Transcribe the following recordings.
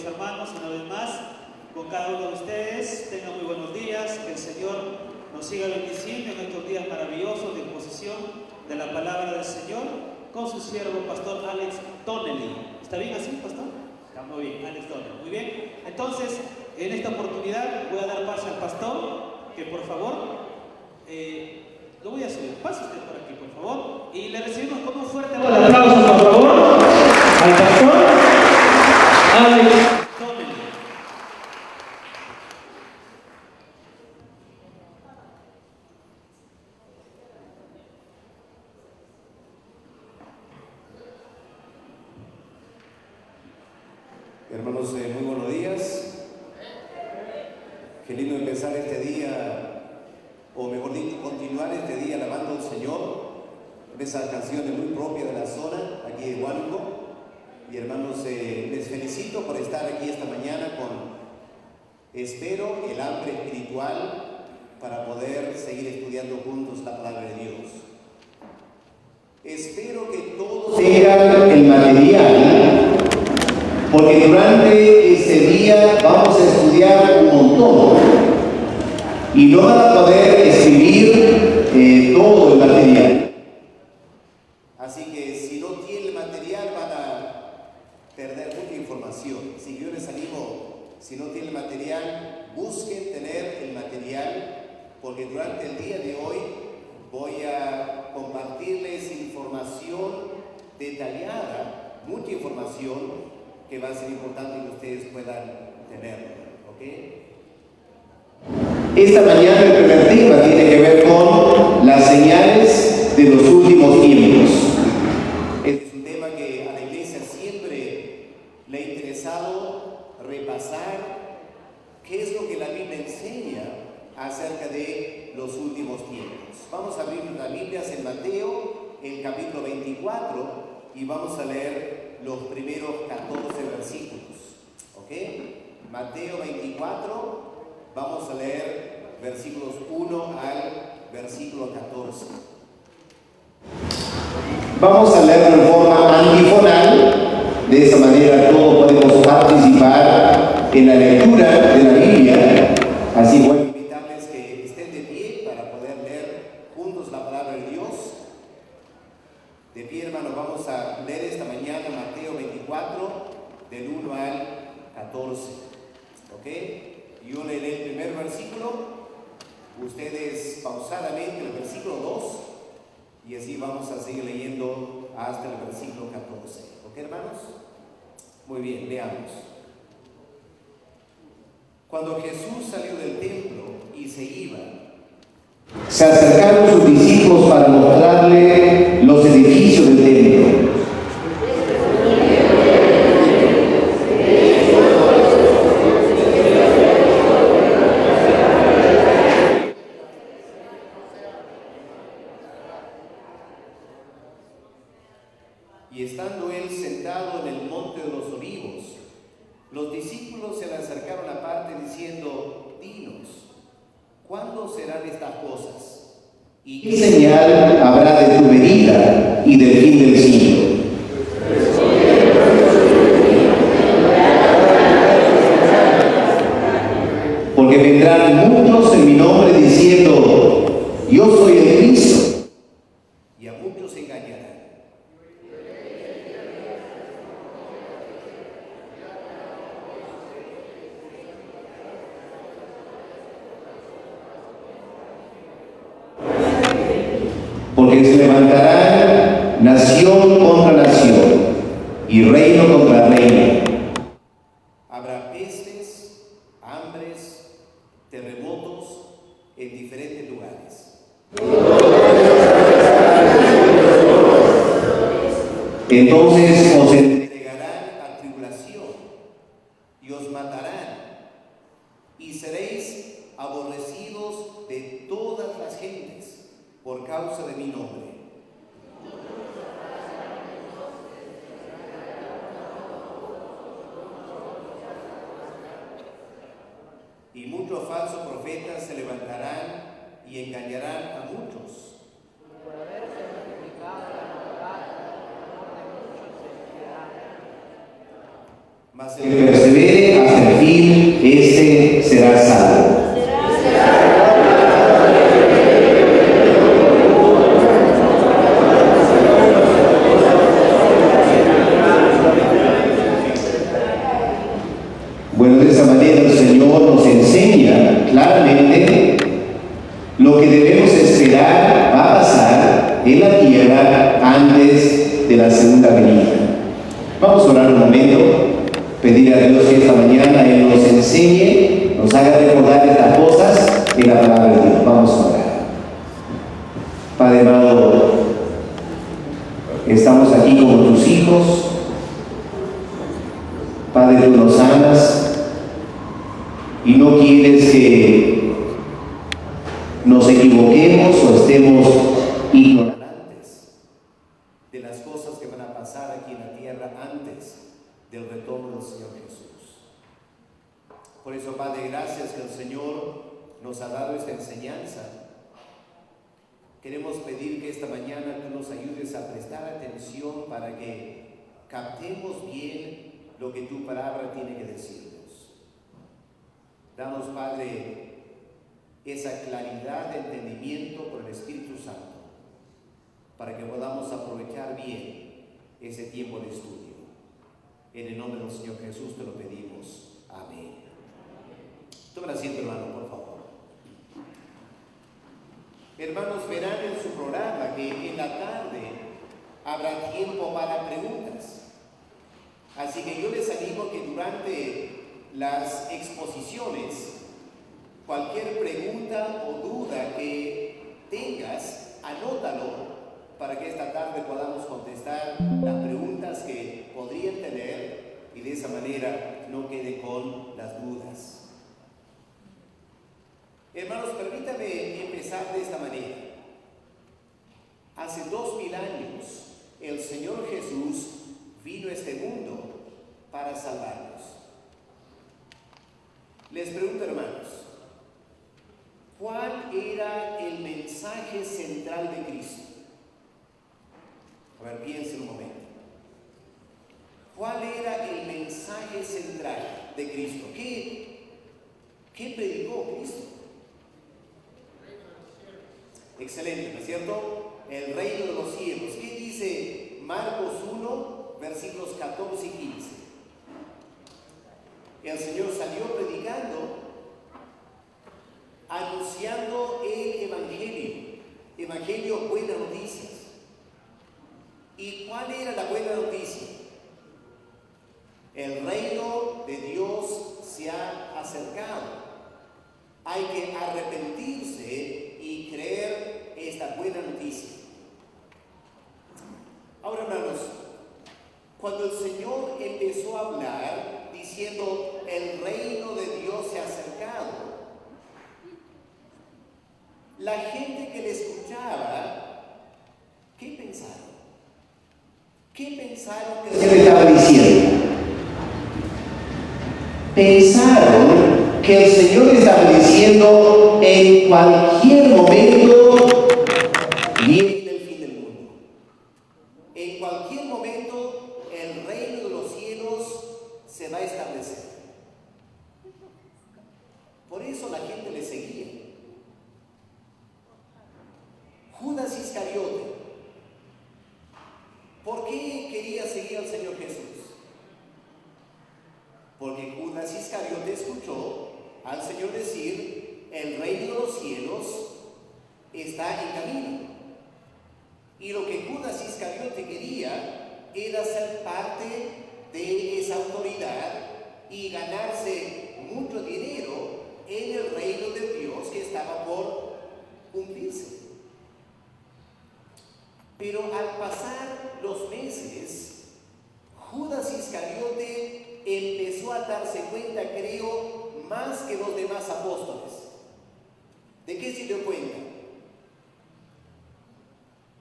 queridos hermanos, una vez más, con cada uno de ustedes. Tengan muy buenos días, que el Señor nos siga bendiciendo en estos días maravillosos de exposición de la palabra del Señor con su siervo, Pastor Alex Donnelly. ¿Está bien así, Pastor? Está muy bien, Alex Donnelly. Muy bien. Entonces, en esta oportunidad voy a dar paso al Pastor, que por favor, lo voy a subir. Pase usted por aquí, por favor. Y le recibimos con un fuerte aplauso, por favor, al Pastor Alex Donnelly. Hermanos, muy buenos días. Qué lindo empezar este día, o mejor dicho, continuar este día alabando al Señor. Esas canciones muy propias de la zona, aquí de Huánuco. Y hermanos, les felicito por estar aquí esta mañana espero, el hambre espiritual para poder seguir estudiando juntos la palabra de Dios. Espero que todos tengan el material, porque durante este día vamos a estudiar un montón y no van a poder escribir todo el material. Así que si no tienen el material van a perder mucha información. Así que yo les animo, si no tienen el material, busquen tener el material, porque durante el día de hoy voy a compartirles información detallada, mucha información que va a ser importante que ustedes puedan tener, ¿ok? Esta mañana el primer tema tiene que ver con las señales de los últimos tiempos. Este es un tema que a la iglesia siempre le ha interesado repasar qué es lo que la Biblia enseña acerca de los últimos tiempos. Vamos a abrir las Biblias en Mateo, el capítulo 24, y vamos a leer los primeros 14 versículos, ¿ok? Mateo 24, vamos a leer versículos 1 al versículo 14. Vamos a leer de forma antifonal, de esa manera todos podemos participar en la lectura de la Biblia. Así voy a invitarles que estén de pie para poder leer juntos la palabra de Dios. De pie, hermanos, vamos a leer esta mañana Mateo 24, del 1 al 14. ¿Ok? Yo leeré el primer versículo, ustedes pausadamente el versículo 2, y así vamos a seguir leyendo hasta el versículo 14. ¿Ok, hermanos? Muy bien, leamos. Cuando Jesús salió del templo y se iba, se acercaron sus discípulos para mostrarle los edificios del templo. Y estando él sentado en el monte de los olivos, los discípulos se le acercaron aparte diciendo: dinos, ¿cuándo serán estas cosas? ¿Y qué señal habrá de tu venida y del fin del siglo? Porque vendrán muchos en mi nombre diciendo: yo soy el Cristo, y a muchos engañarán. Porque se levantarán nación contra nación y reino contra reino. Habrá pestes, hambres, terremotos en diferentes lugares. Entonces os entregarán a tribulación y os matarán, y seréis aborrecidos de todas las gentes por causa de mi nombre. Y muchos falsos profetas se levantarán y engañarán a muchos. Por haberse multiplicado la maldad, el amor de muchos se enfriará. Mas el que persevere debemos esperar va a pasar en la tierra antes de la segunda venida. Vamos a orar un momento, pedir a Dios que esta mañana Él nos enseñe, nos haga recordar estas cosas en la palabra de Dios. Vamos a orar. Padre amado, estamos aquí como tus hijos. Padre, tú nos amas y no quieres que nos equivoquemos o estemos ignorantes de las cosas que van a pasar aquí en la tierra antes del retorno del Señor Jesús. Por eso, Padre, gracias que el Señor nos ha dado esta enseñanza. Queremos pedir que esta mañana tú nos ayudes a prestar atención para que captemos bien lo que tu palabra tiene que decirnos. Danos, Padre, esa claridad de entendimiento por el Espíritu Santo, para que podamos aprovechar bien ese tiempo de estudio. En el nombre del Señor Jesús te lo pedimos. Amén. Tomen asiento, hermano, por favor. Hermanos, verán en su programa que en la tarde habrá tiempo para preguntas. Así que yo les animo que durante las exposiciones, cualquier pregunta o duda que tengas, anótalo para que esta tarde podamos contestar las preguntas que podrían tener y de esa manera no quede con las dudas. Hermanos, permítame empezar de esta manera. Hace 2000 años, el Señor Jesús vino a este mundo para salvarnos. Les pregunto, hermanos, ¿cuál era el mensaje central de Cristo? A ver, piensen un momento. ¿Cuál era el mensaje central de Cristo? ¿Qué predicó Cristo? Excelente, ¿no es cierto? El reino de los cielos. ¿Qué dice Marcos 1, versículos 14 y 15? El Señor salió predicando, anunciando el Evangelio, buenas noticias. ¿Y cuál era la buena noticia? El reino de Dios se ha acercado. Hay que arrepentirse y creer esta buena noticia. Ahora, hermanos, cuando el Señor empezó a hablar diciendo el reino de Dios se ha acercado, la gente que le escuchaba, ¿qué pensaron? ¿Qué pensaron que el Señor estaba diciendo? Pensaron que el Señor estaba diciendo en cualquier momento viene el fin del mundo. En cualquier momento el reino de los cielos se va a establecer. Por eso la gente le seguía. Judas Iscariote, ¿por qué quería seguir al Señor Jesús? Porque Judas Iscariote escuchó al Señor decir, el reino de los cielos está en camino. Y lo que Judas Iscariote quería era ser parte de esa autoridad y ganarse mucho dinero en el reino de Dios que estaba por cumplirse. Pero al pasar los meses, Judas Iscariote empezó a darse cuenta, creo, más que los demás apóstoles. ¿De qué se dio cuenta?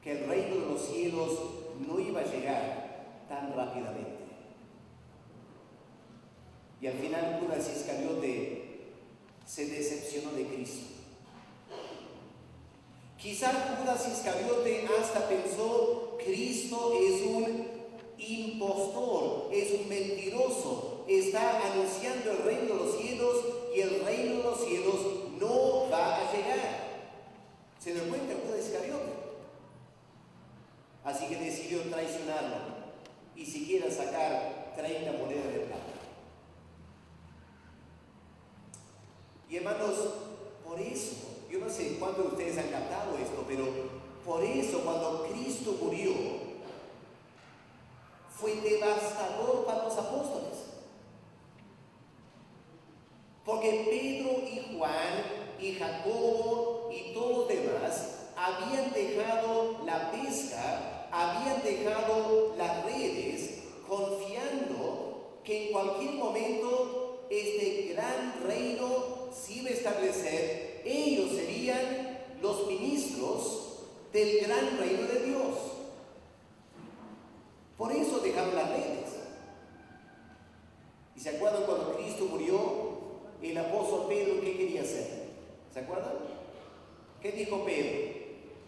Que el reino de los cielos no iba a llegar tan rápidamente. Y al final Judas Iscariote se decepcionó de Cristo. Quizá Judas Iscariote hasta pensó, Cristo es un impostor, es un mentiroso, está anunciando el reino de los cielos y el reino de los cielos no va a llegar. ¿Se dio cuenta Judas Iscariote? Así que decidió traicionarlo y siquiera sacar 30 monedas de plata. Y hermanos, por eso, yo no sé, cuántos de ustedes han captado esto, pero por eso cuando Cristo murió, fue devastador para los apóstoles. Porque Pedro y Juan y Jacobo y todos los demás habían dejado la pesca, habían dejado las redes, confiando que en cualquier momento este gran reino se iba a establecer. Ellos serían los ministros del gran reino de Dios. Por eso dejaron las redes. ¿Y se acuerdan cuando Cristo murió? El apóstol Pedro, ¿qué quería hacer? ¿Se acuerdan? ¿Qué dijo Pedro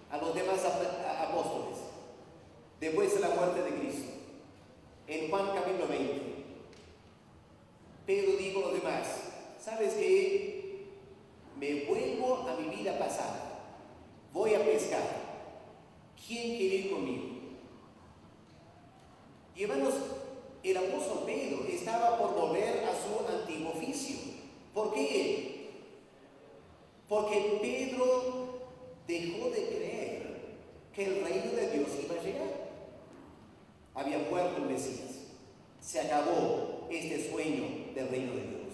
a los demás apóstoles después de la muerte de Cristo? En Juan capítulo 20, Pedro dijo a los demás: ¿sabes qué? Me vuelvo a mi vida pasada, voy a pescar. ¿Quién quiere ir conmigo? Y hermanos, el apóstol Pedro estaba por volver a su antiguo oficio. ¿Por qué? Porque Pedro dejó de creer que el reino de Dios iba a llegar. Había muerto el Mesías. Se acabó este sueño del reino de Dios.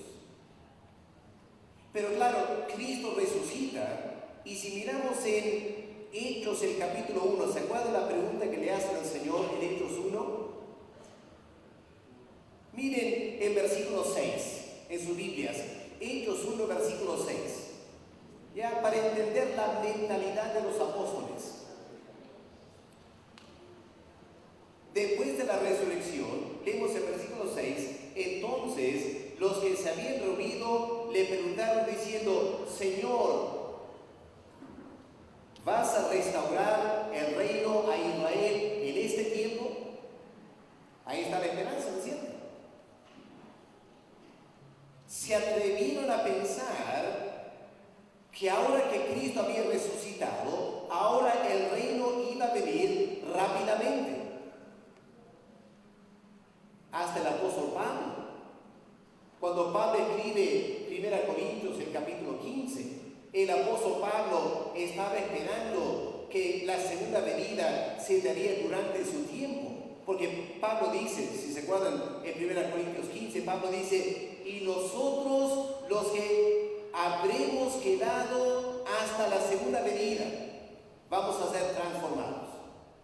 Pero claro, Cristo resucita, y si miramos en Hechos, el capítulo 1, ¿se acuerdan la pregunta que le hacen al Señor en Hechos 1? Miren el versículo 6 en sus Biblias. Hechos 1, versículo 6. Ya para entender la mentalidad de los apóstoles. Después de la resurrección, leemos el versículo 6, entonces los que se habían reunido le preguntaron diciendo: Señor, ¿vas a restaurar el reino a Israel en este tiempo? Ahí está la esperanza, ¿no es cierto? Se atrevieron a pensar que ahora que Cristo había resucitado, ahora el reino iba a venir rápidamente. Hasta el apóstol Pablo, cuando Pablo escribe 1 Corintios, el capítulo 15, el apóstol Pablo estaba esperando que la segunda venida se daría durante su tiempo. Porque Pablo dice, si se acuerdan en 1 Corintios 15, Pablo dice: y nosotros los que habremos quedado hasta la segunda venida, vamos a ser transformados.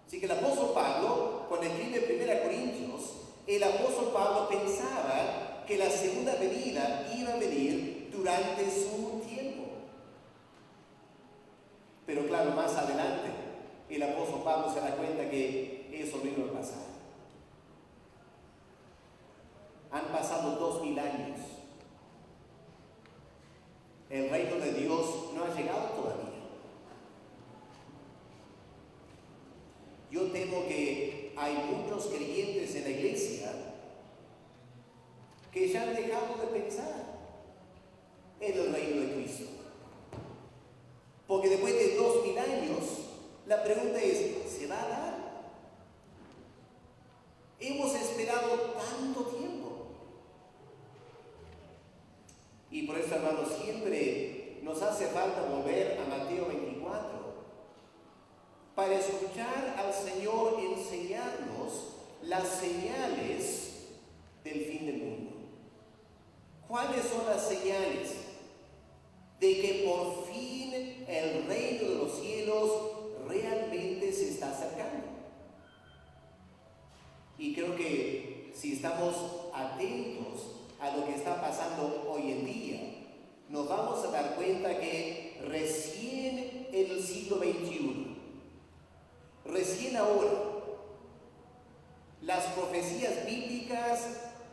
Así que el apóstol Pablo, cuando escribe 1 Corintios, el apóstol Pablo pensaba que la segunda venida iba a venir durante su tiempo. Pero claro, más adelante, el apóstol Pablo se da cuenta que eso no iba a pasar. Han pasado 2000 años. El reino de Dios no ha llegado todavía. Yo temo que hay muchos creyentes en la iglesia que ya han dejado de pensar en el reino de Cristo. Porque después de 2000 años, la pregunta es: ¿se va a dar? Hemos esperado tanto tiempo. Y por eso, hermanos, siempre nos hace falta volver a Mateo 24 para escuchar al Señor enseñarnos las señales del fin del mundo. ¿Cuáles son las señales de que por fin el reino de los cielos realmente se está acercando? Y creo que si estamos atentos a lo que está pasando hoy en día, nos vamos a dar cuenta que recién en el siglo XXI, recién ahora, las profecías bíblicas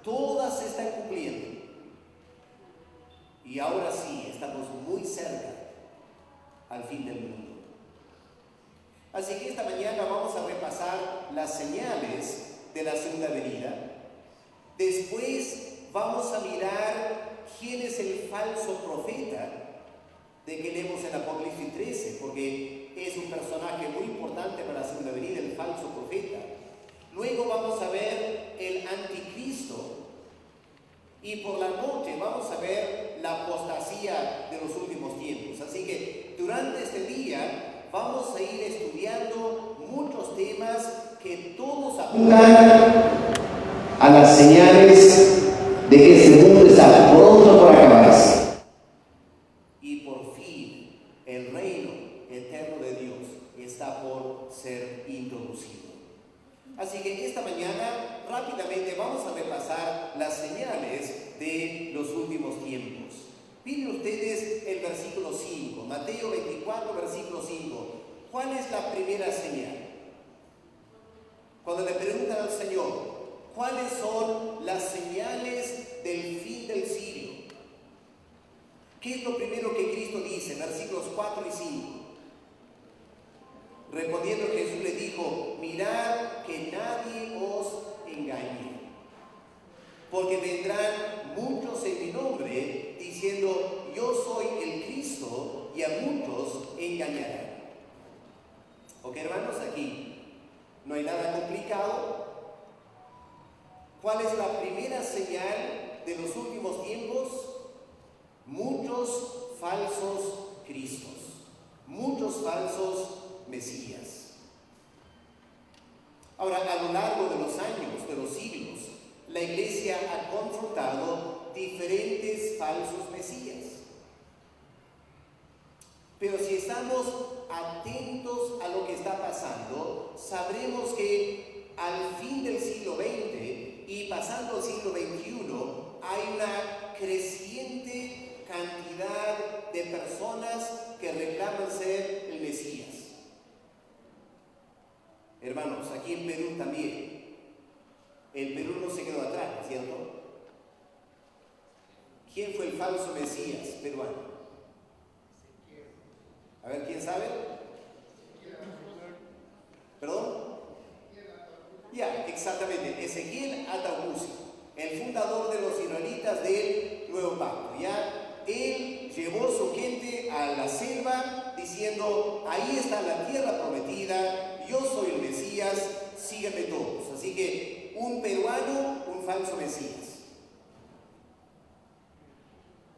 todas se están cumpliendo. Y ahora sí, estamos muy cerca al fin del mundo. Así que esta mañana vamos a repasar las señales de la segunda venida. Después vamos a mirar quién es el falso profeta de que leemos en Apocalipsis 13, porque es un personaje muy importante para la segunda venida, el falso profeta. Luego vamos a ver el anticristo, y por la noche vamos a ver la apostasía de los últimos tiempos. Así que durante este día vamos a ir estudiando muchos temas que todos apuntan a las señales de que este mundo está pronto por acabarse. Y por fin el reino eterno de Dios está por ser introducido. Así que esta mañana rápidamente vamos a repasar las señales de los últimos tiempos. Miren ustedes el versículo 5, Mateo 24, versículo 5. ¿Cuál es la primera señal? Cuando le preguntan al Señor, ¿cuáles son las señales del fin del siglo? ¿Qué es lo primero que Cristo dice? Versículos 4 y 5. Respondiendo Jesús le dijo, mirad que nadie os engañe, porque vendrán muchos en mi nombre diciendo, yo soy el Cristo, y a muchos engañarán. Ok, hermanos, aquí no hay nada complicado. ¿Cuál es la primera señal de los últimos tiempos? Muchos falsos cristos, muchos falsos mesías. Ahora, a lo largo de los años, de los siglos, la iglesia ha confrontado diferentes falsos mesías. Pero si estamos atentos a lo que está pasando, sabremos que al fin del siglo XX y pasando al siglo XXI, hay una creciente cantidad de personas que reclaman ser el Mesías. Hermanos, aquí en Perú también. El Perú no se quedó atrás, ¿cierto? ¿Quién fue el falso Mesías peruano? A ver, ¿quién sabe? ¿Perdón? Ya, exactamente. Ezequiel Atahualpa, el fundador de los israelitas del Nuevo Pacto. Ya, él llevó su gente a la selva diciendo, ahí está la tierra prometida, yo soy el Mesías, síganme todos. Así que un peruano, un falso Mesías.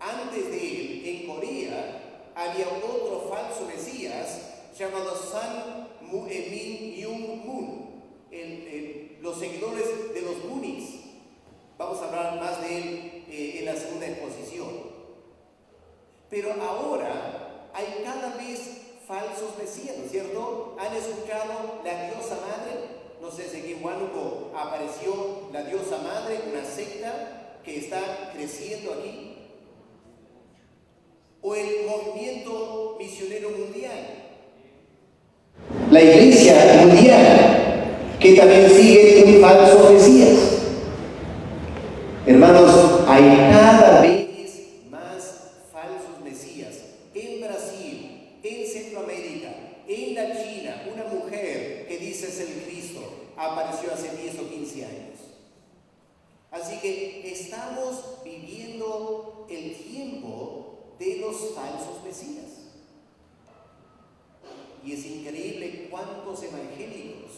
Antes de él, en Corea, había otro falso Mesías llamado Sun Myung Moon, los seguidores de los Moonies. Vamos a hablar más de él en la segunda exposición. Pero ahora hay cada vez falsos mesías, ¿no es cierto? ¿Han escuchado la diosa madre? No sé si aquí en Huánuco apareció la diosa madre, una secta que está creciendo aquí. O el movimiento misionero mundial. La iglesia mundial, que también sigue un falso mesías. Hermanos, hay cada vez más falsos mesías. En Brasil, en Centroamérica, en la China, una mujer que dice ser el Cristo apareció hace 10 o 15 años. Así que estamos viviendo el tiempo de los falsos mesías. Y es increíble cuántos evangélicos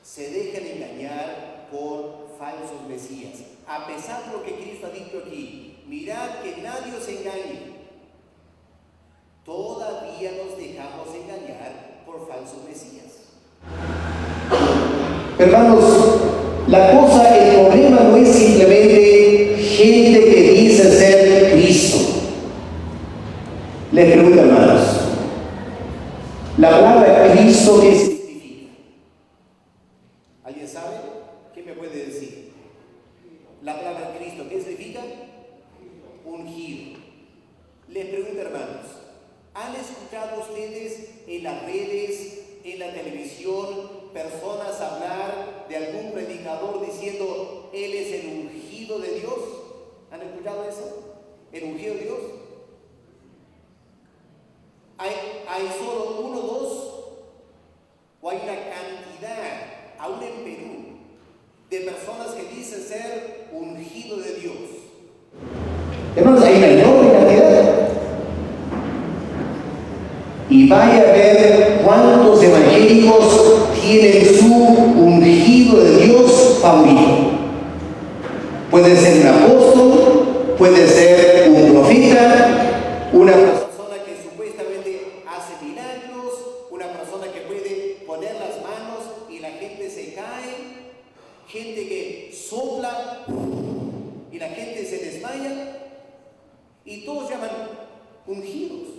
se dejan engañar por falsos mesías. A pesar de lo que Cristo ha dicho aquí, mirad que nadie os engañe. Todavía nos dejamos engañar por falsos mesías. Hermanos, la cosa, el problema no es simplemente gente que dice ser Cristo. Les pregunto, hermanos, la palabra Cristo, ¿qué significa? ¿Alguien sabe? ¿Qué me puede decir? La palabra Cristo, ¿qué significa? Ungido. Les pregunto, hermanos, ¿han escuchado ustedes en las redes, en la televisión, personas hablar de algún predicador diciendo, Él es el ungido de Dios? ¿Han escuchado eso? ¿El ungido de Dios? ¿Hay solo uno, dos? ¿O hay una cantidad, aún en Perú, de personas que dicen ser ungido de Dios? Hermanos, hay una enorme cantidad. Y vaya a ver cuántos evangélicos tienen su ungido de Dios favorito. Puede ser un apóstol, puede ser un profeta, una persona que supuestamente y todos llaman ungidos.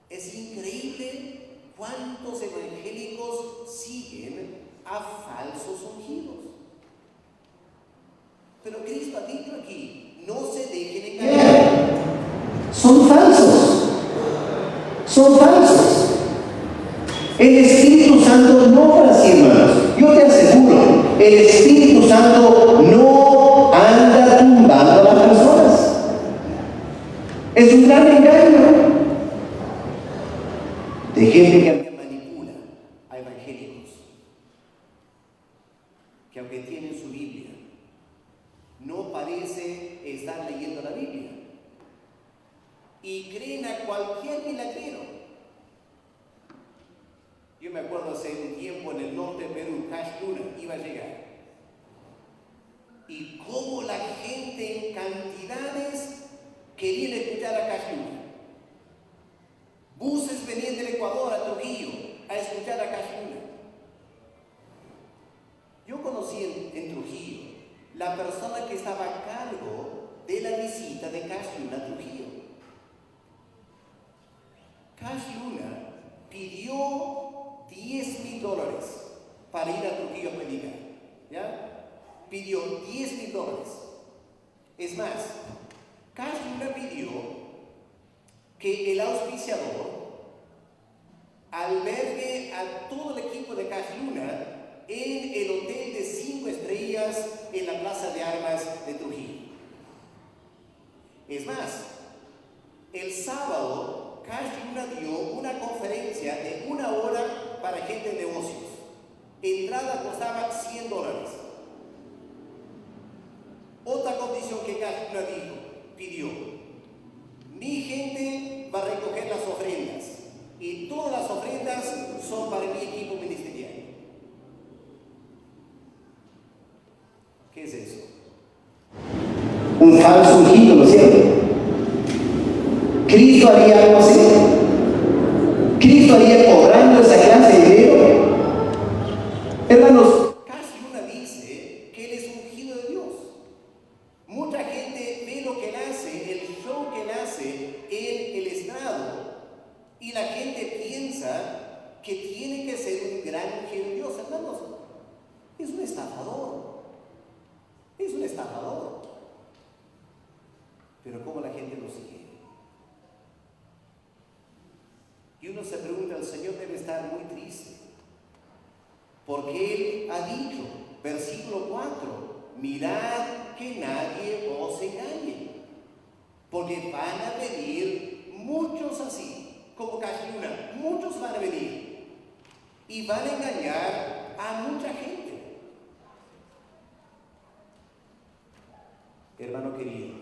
Es increíble cuántos evangélicos siguen a falsos ungidos. Pero Cristo ha dicho aquí, no se dejen engañar. Son falsos. Son falsos. El Espíritu Santo no obra así, hermanos. Yo te aseguro, el Espíritu Santo no anda tumbando a las personas. Es un gran engaño de gente que manipula a evangélicos, que aunque tienen su Biblia, no parece estar leyendo la Biblia y creen a cualquier milagrero. Yo me acuerdo hace un tiempo en el norte de Perú, Cash Luna iba a llegar, y cómo la gente en cantidades quería escuchar a Cash Luna. Buses venían del Ecuador a Trujillo a escuchar a Cash Luna. Yo conocí en Trujillo la persona que estaba a cargo de la visita de Cash Luna a Trujillo. Cash Luna pidió $10,000 para ir a Trujillo a predicar. ¿Ya? Pidió $10,000. Es más, Cash Luna pidió que el auspiciador albergue a todo el equipo de Cash Luna en el hotel de 5 estrellas en la Plaza de Armas de Trujillo. Es más, el sábado Cash Luna dio una conferencia de 1 hora para gente de negocios. Entrada costaba $100. Otra condición que Cash Luna pidió: mi gente va a recoger las ofrendas y todas las ofrendas son para mi equipo ministerial. ¿Qué es eso? Un falso ungido, ¿no es cierto? ¿Cristo haría algo así? ¿Cristo haría cobrando esa clase de dinero? Hermanos, Cash Luna dice que él es ungido de Dios. Mucha gente ve lo que él hace, el show que él hace en el estrado, y la gente piensa que tiene que ser un gran ungido de Dios. Hermanos, es un estafador. Es un estafador. Pero ¿cómo la gente lo sigue? Y uno se pregunta, el Señor debe estar muy triste, porque Él ha dicho, versículo 4, mirad que nadie os engañe, porque van a venir muchos así, como Cash Luna, muchos van a venir, y van a engañar a mucha gente. Hermano querido,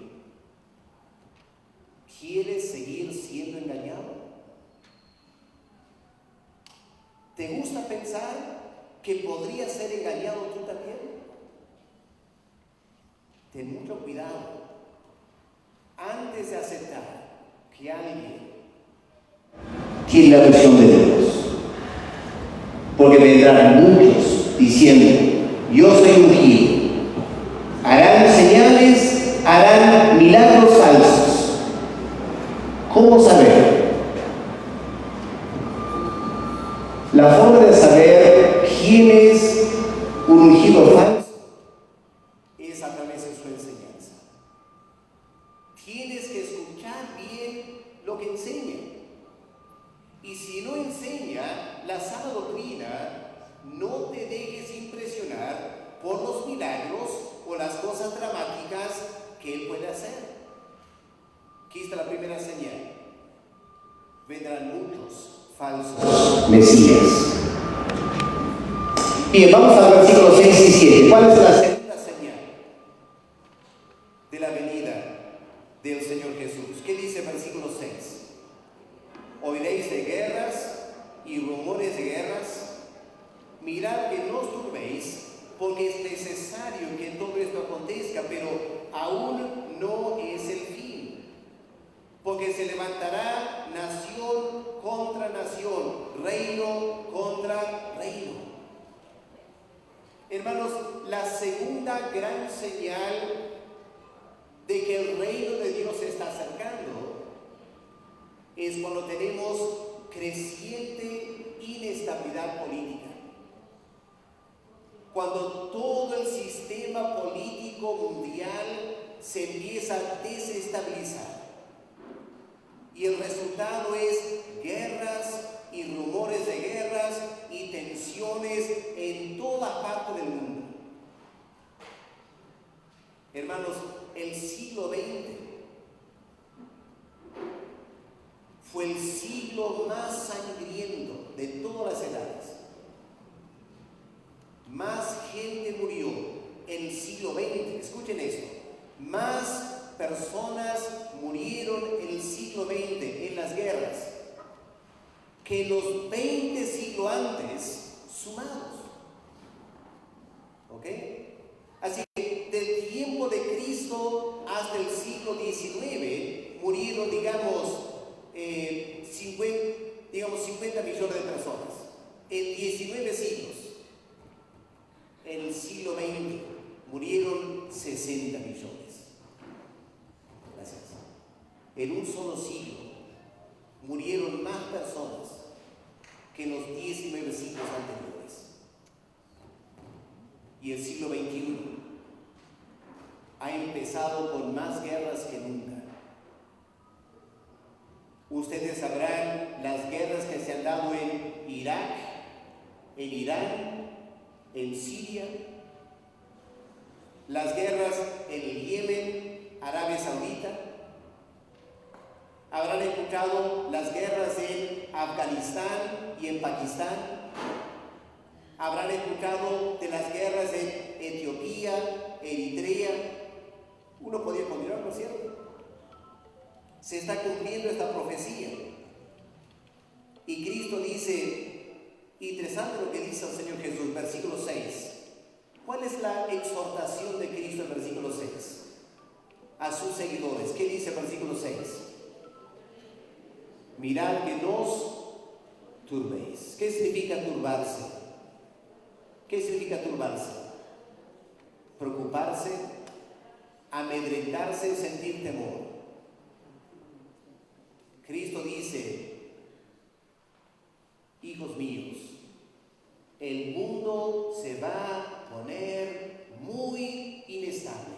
¿quieres seguir siendo engañado? ¿Te gusta pensar que podrías ser engañado tú también? Ten mucho cuidado antes de aceptar que alguien tiene la versión de Dios, porque vendrán muchos diciendo, yo soy ungido, harán señales, harán milagros falsos. ¿Cómo saber? La forma de saber quién es un ungido falso es a través de su enseñanza. Tienes que escuchar bien lo que enseña. Y si no enseña la sana doctrina, no te dejes impresionar por los milagros o las cosas dramáticas que él puede hacer. Aquí está la primera señal. Vendrán muchos falsos mesías. Bien, vamos al versículo 6 y 7. ¿Cuál es la segunda señal de la venida del Señor Jesús? ¿Qué dice el versículo 6? Oiréis de guerras y rumores de guerras. Mirad que no os turbéis, porque es necesario que todo esto acontezca, pero aún no es el fin. Porque se levantará nación contra nación, reino contra reino. Hermanos, la segunda gran señal de que el reino es cuando tenemos creciente inestabilidad política. Cuando todo el sistema político mundial se empieza a desestabilizar. Y el resultado es guerras y rumores de guerras y tensiones en toda parte del mundo. Hermanos, el siglo XX fue el siglo más sangriento de todas las edades. Más gente murió en el siglo XX. Escuchen esto. Más personas murieron en el siglo XX en las guerras que los 20 siglos antes sumados. ¿Ok? Así que del tiempo de Cristo hasta el siglo XIX murieron, digamos, 50 millones de personas en 19 siglos. En el siglo XX murieron 60 millones. Gracias. En un solo siglo murieron más personas que en los 19 siglos anteriores. Y el siglo XXI ha empezado con más guerras que nunca. Ustedes sabrán las guerras que se han dado en Irak, en Irán, en Siria, las guerras en el Yemen, Arabia Saudita. Habrán escuchado las guerras en Afganistán y en Pakistán. Habrán escuchado de las guerras en Etiopía, Eritrea. Uno podría continuar, ¿no es cierto? Se está cumpliendo esta profecía. Y Cristo dice, interesante lo que dice el Señor Jesús, versículo 6. ¿Cuál es la exhortación de Cristo en versículo 6? A sus seguidores. ¿Qué dice el versículo 6? Mirad que no os turbéis. ¿Qué significa turbarse? ¿Qué significa turbarse? Preocuparse, amedrentarse, sentir temor. Cristo dice, hijos míos, el mundo se va a poner muy inestable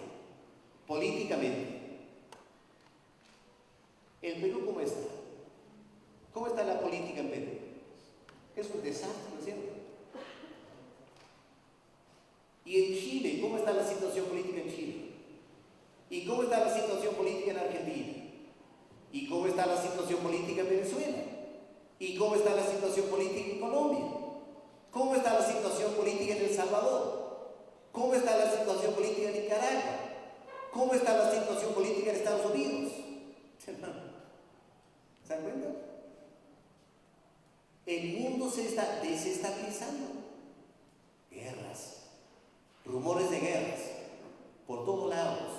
políticamente. ¿El Perú cómo está? ¿Cómo está la política en Perú? Es un desastre, ¿no es cierto? Y en Chile, ¿cómo está la situación política en Chile? ¿Y cómo está la situación política en Argentina? ¿Y cómo está la situación política en Venezuela? ¿Y cómo está la situación política en Colombia? ¿Cómo está la situación política en El Salvador? ¿Cómo está la situación política en Nicaragua? ¿Cómo está la situación política en Estados Unidos? ¿Se dan cuenta? El mundo se está desestabilizando. Guerras, rumores de guerras por todos lados.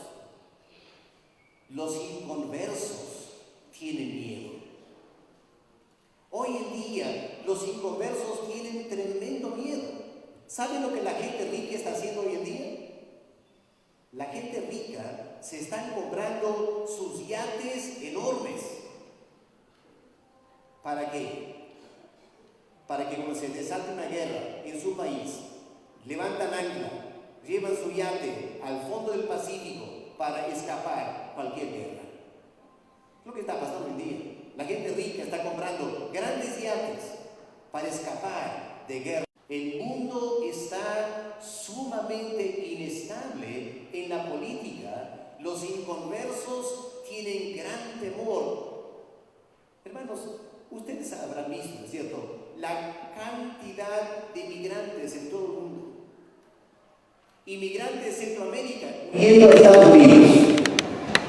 Los inconversos tienen miedo. Hoy en día los inconversos tienen tremendo miedo. ¿Saben lo que la gente rica está haciendo hoy en día? La gente rica se están comprando sus yates enormes. ¿Para qué? Para que cuando se desate una guerra en su país, levantan ancla, llevan su yate al fondo del Pacífico para escapar cualquier guerra. Es lo que está pasando hoy en día. La gente rica está comprando grandes yates para escapar de guerra. El mundo está sumamente inestable en la política. Los inconversos tienen gran temor. Hermanos, ustedes habrán visto, ¿no es cierto?, la cantidad de migrantes en todo el mundo. Inmigrantes de Centroamérica yendo a Estados Unidos,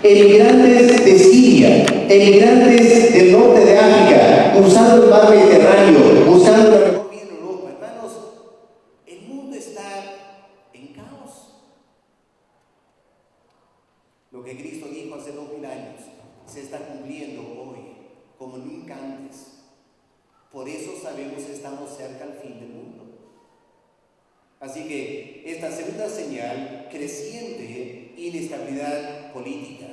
emigrantes de Siria, emigrantes del norte de África, cruzando el mar Mediterráneo, buscando la mejor vida en Europa. Hermanos, el mundo está en caos. Lo que Cristo dijo hace 2000 años se está cumpliendo hoy como nunca antes. Por eso sabemos que estamos cerca al fin del mundo. Así que esta segunda señal, creciente inestabilidad política.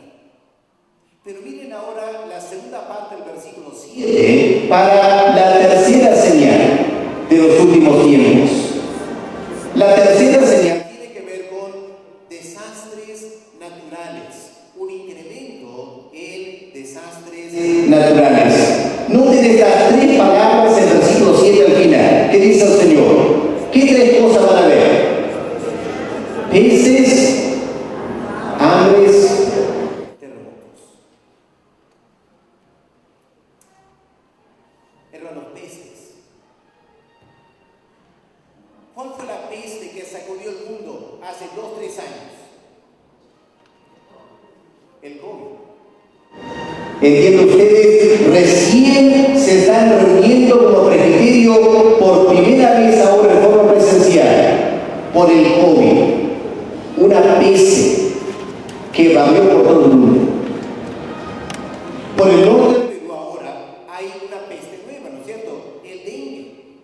Pero miren ahora la segunda parte del versículo 7 para la tercera señal de los últimos tiempos. La tercera señal tiene que ver con desastres naturales, un incremento en desastres naturales. Noten estas tres palabras en el versículo 7 al final. ¿Qué dice el Señor? ¿Qué tres cosas van a ver? Peces, hambres, terremotos. Hermanos, pestes. ¿Cuál fue la peste que sacudió el mundo hace 2 o 3 años? El COVID. Entiendo, ustedes recién se están reuniendo como presbiterio por primera vez ahora en forma presencial por el COVID. Una peste que barrió por todo el mundo. Por el norte del Perú ahora hay una peste nueva, ¿no es cierto? El dengue.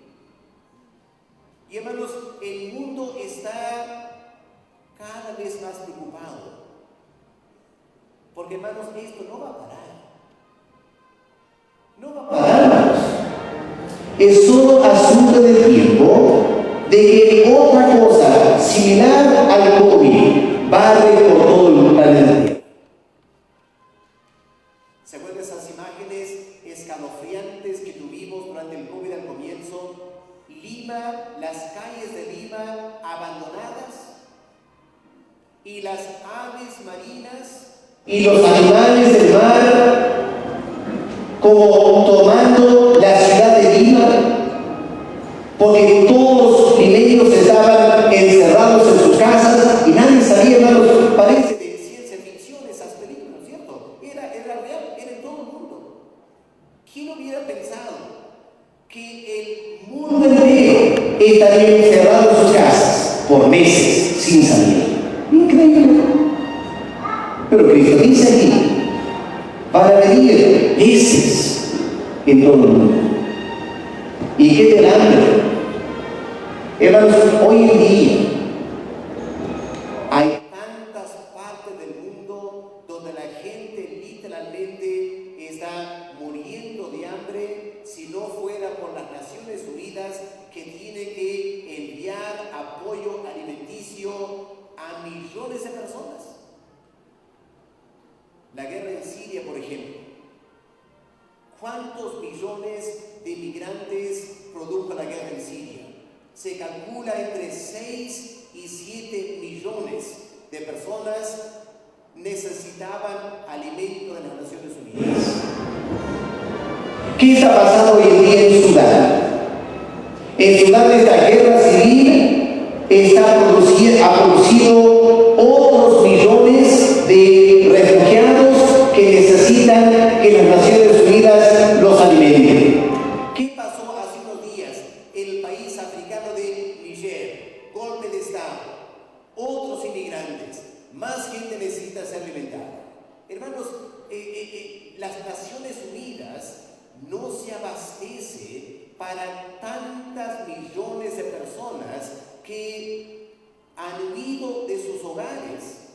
Y hermanos, el mundo está cada vez más preocupado. Porque hermanos, esto no va a parar. No va a parar, hermanos. Es solo asunto de tiempo de que otra cosa similar al COVID barre por todo el planeta. ¿Se acuerdan de esas imágenes escalofriantes que tuvimos durante el COVID al comienzo? Lima, las calles de Lima abandonadas y las aves marinas y los animales del mar como tomando la ciudad de Lima, porque todos los limeños estaban encerrados en sus casas y nadie sabía, hermanos, parece de ciencia ficción esas películas, ¿cierto? Era real, era en todo el mundo. ¿Quién hubiera pensado que el mundo entero estaría encerrado en sus casas por meses sin salir? Increíble. Pero Cristo dice aquí, para venir peces en todo el mundo. ¿Y qué del hambre? Hermanos, hoy en día hay tantas partes del mundo donde la gente literalmente está muriendo de hambre si no fuera por las Naciones Unidas que tiene que enviar apoyo alimenticio a millones de personas. La guerra en Siria, por ejemplo. ¿Cuántos millones de migrantes produjo la guerra en Siria? Se calcula entre 6 y 7 millones de personas necesitaban alimento de las Naciones Unidas. ¿Qué está pasando hoy en día en Sudán? En Sudán esta guerra civil ha producido otros millones de refugiados que necesitan que las Naciones Unidas los alimenten. ¿Qué pasó hace unos días en el país africano de Níger? Golpe de Estado, otros inmigrantes, más gente necesita ser alimentada. Hermanos, las Naciones Unidas no se abastece para tantas millones de personas que han huido de sus hogares,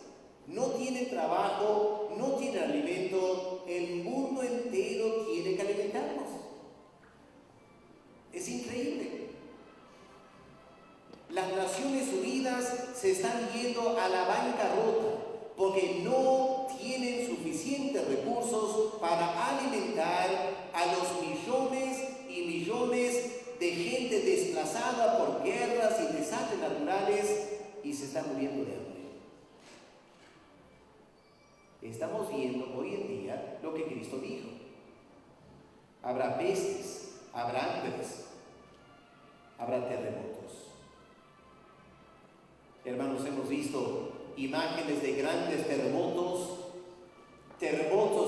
no tienen trabajo, no tienen alimento, el mundo entero tiene que alimentarnos. Es increíble. Las Naciones Unidas se están yendo a la bancarrota porque no tienen suficientes recursos para alimentar a los millones y millones de gente desplazada por guerras y desastres naturales y se está muriendo de hambre. Estamos viendo hoy en día lo que Cristo dijo. Habrá pestes, habrá hambres, habrá terremotos. Hermanos, hemos visto imágenes de grandes terremotos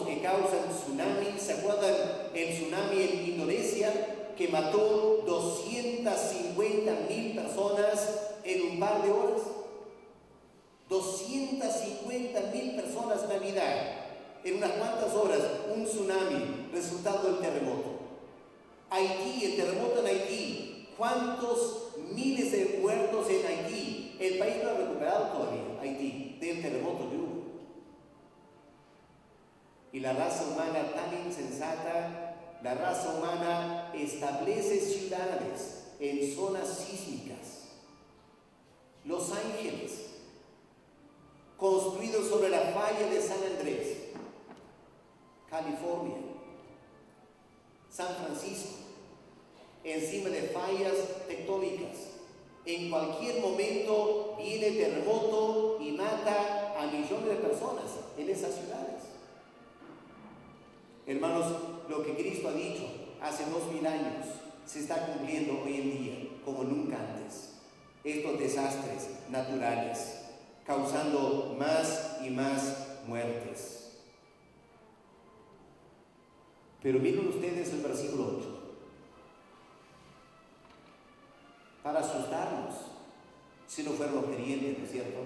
que causan tsunamis. ¿Se acuerdan el tsunami en Indonesia que mató 250,000 personas en un par de horas? 250,000 personas en Navidad, en unas cuantas horas, un tsunami, resultado del terremoto. Haití, el terremoto en Haití, ¿cuántos miles de muertos en Haití? El país no ha recuperado todavía, Haití, del terremoto que hubo. Y la raza humana tan insensata, la raza humana establece ciudades en zonas sísmicas. Los Ángeles, construidos sobre la falla de San Andrés, California, San Francisco, encima de fallas tectónicas. En cualquier momento viene terremoto y mata a millones de personas en esas ciudades. Hermanos, lo que Cristo ha dicho hace 2000 años se está cumpliendo hoy en día como nunca antes. Estos desastres naturales causando más y más muertes. Pero miren ustedes el versículo 8. Para asustarnos, si no fueran los creyentes, ¿no es cierto?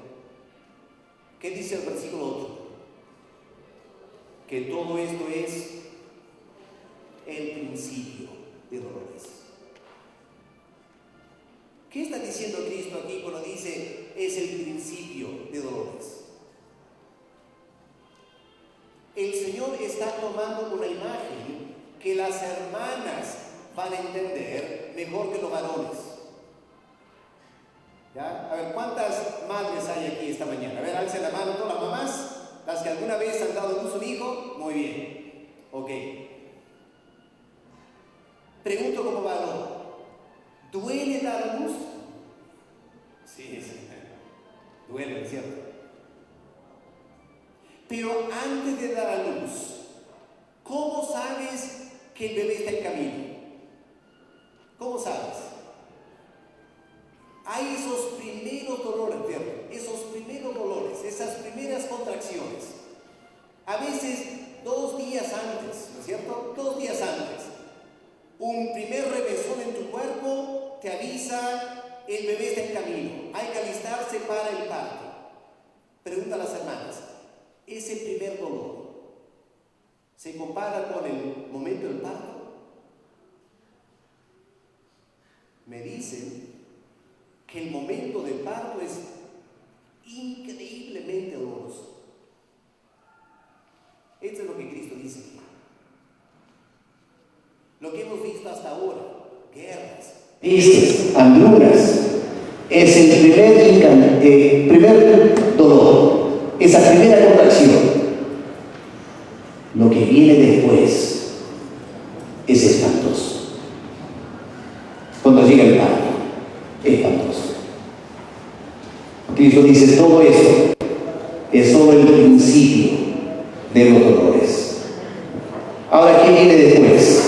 ¿Qué dice el versículo 8? Que todo esto es el principio de dolores. ¿Qué está diciendo Cristo aquí cuando dice es el principio de dolores? El Señor está tomando una imagen que las hermanas van a entender mejor que los varones. ¿Ya? A ver, ¿cuántas madres hay aquí esta mañana? A ver, alcen la mano todas las mamás. Las que alguna vez han dado a luz a un hijo. Muy bien. Ok. Pregunto como varón, ¿duele dar a luz? Sí, duele, ¿cierto? Pero antes de dar a luz, ¿cómo sabes que el bebé está en camino? ¿Cómo sabes? Hay esos primeros dolores, ¿cierto? Esos primeros dolores, esas primeras contracciones. A veces 2 días antes, ¿no es cierto? 2 días antes. Un primer revesón en tu cuerpo te avisa, el bebé está en camino. Hay que alistarse para el parto. Pregunta a las hermanas, ¿ese primer dolor se compara con el momento del parto? Me dicen que el momento del parto es increíblemente doloroso. Esto es lo que Cristo dice. Lo que hemos visto hasta ahora, guerras, pestes, hambrunas, es el primer dolor, esa primera contracción. Lo que viene después es espantoso. Cuando llega el parto, espantoso. Cristo dice, todo esto es solo el principio de los dolores. Ahora, ¿qué viene después?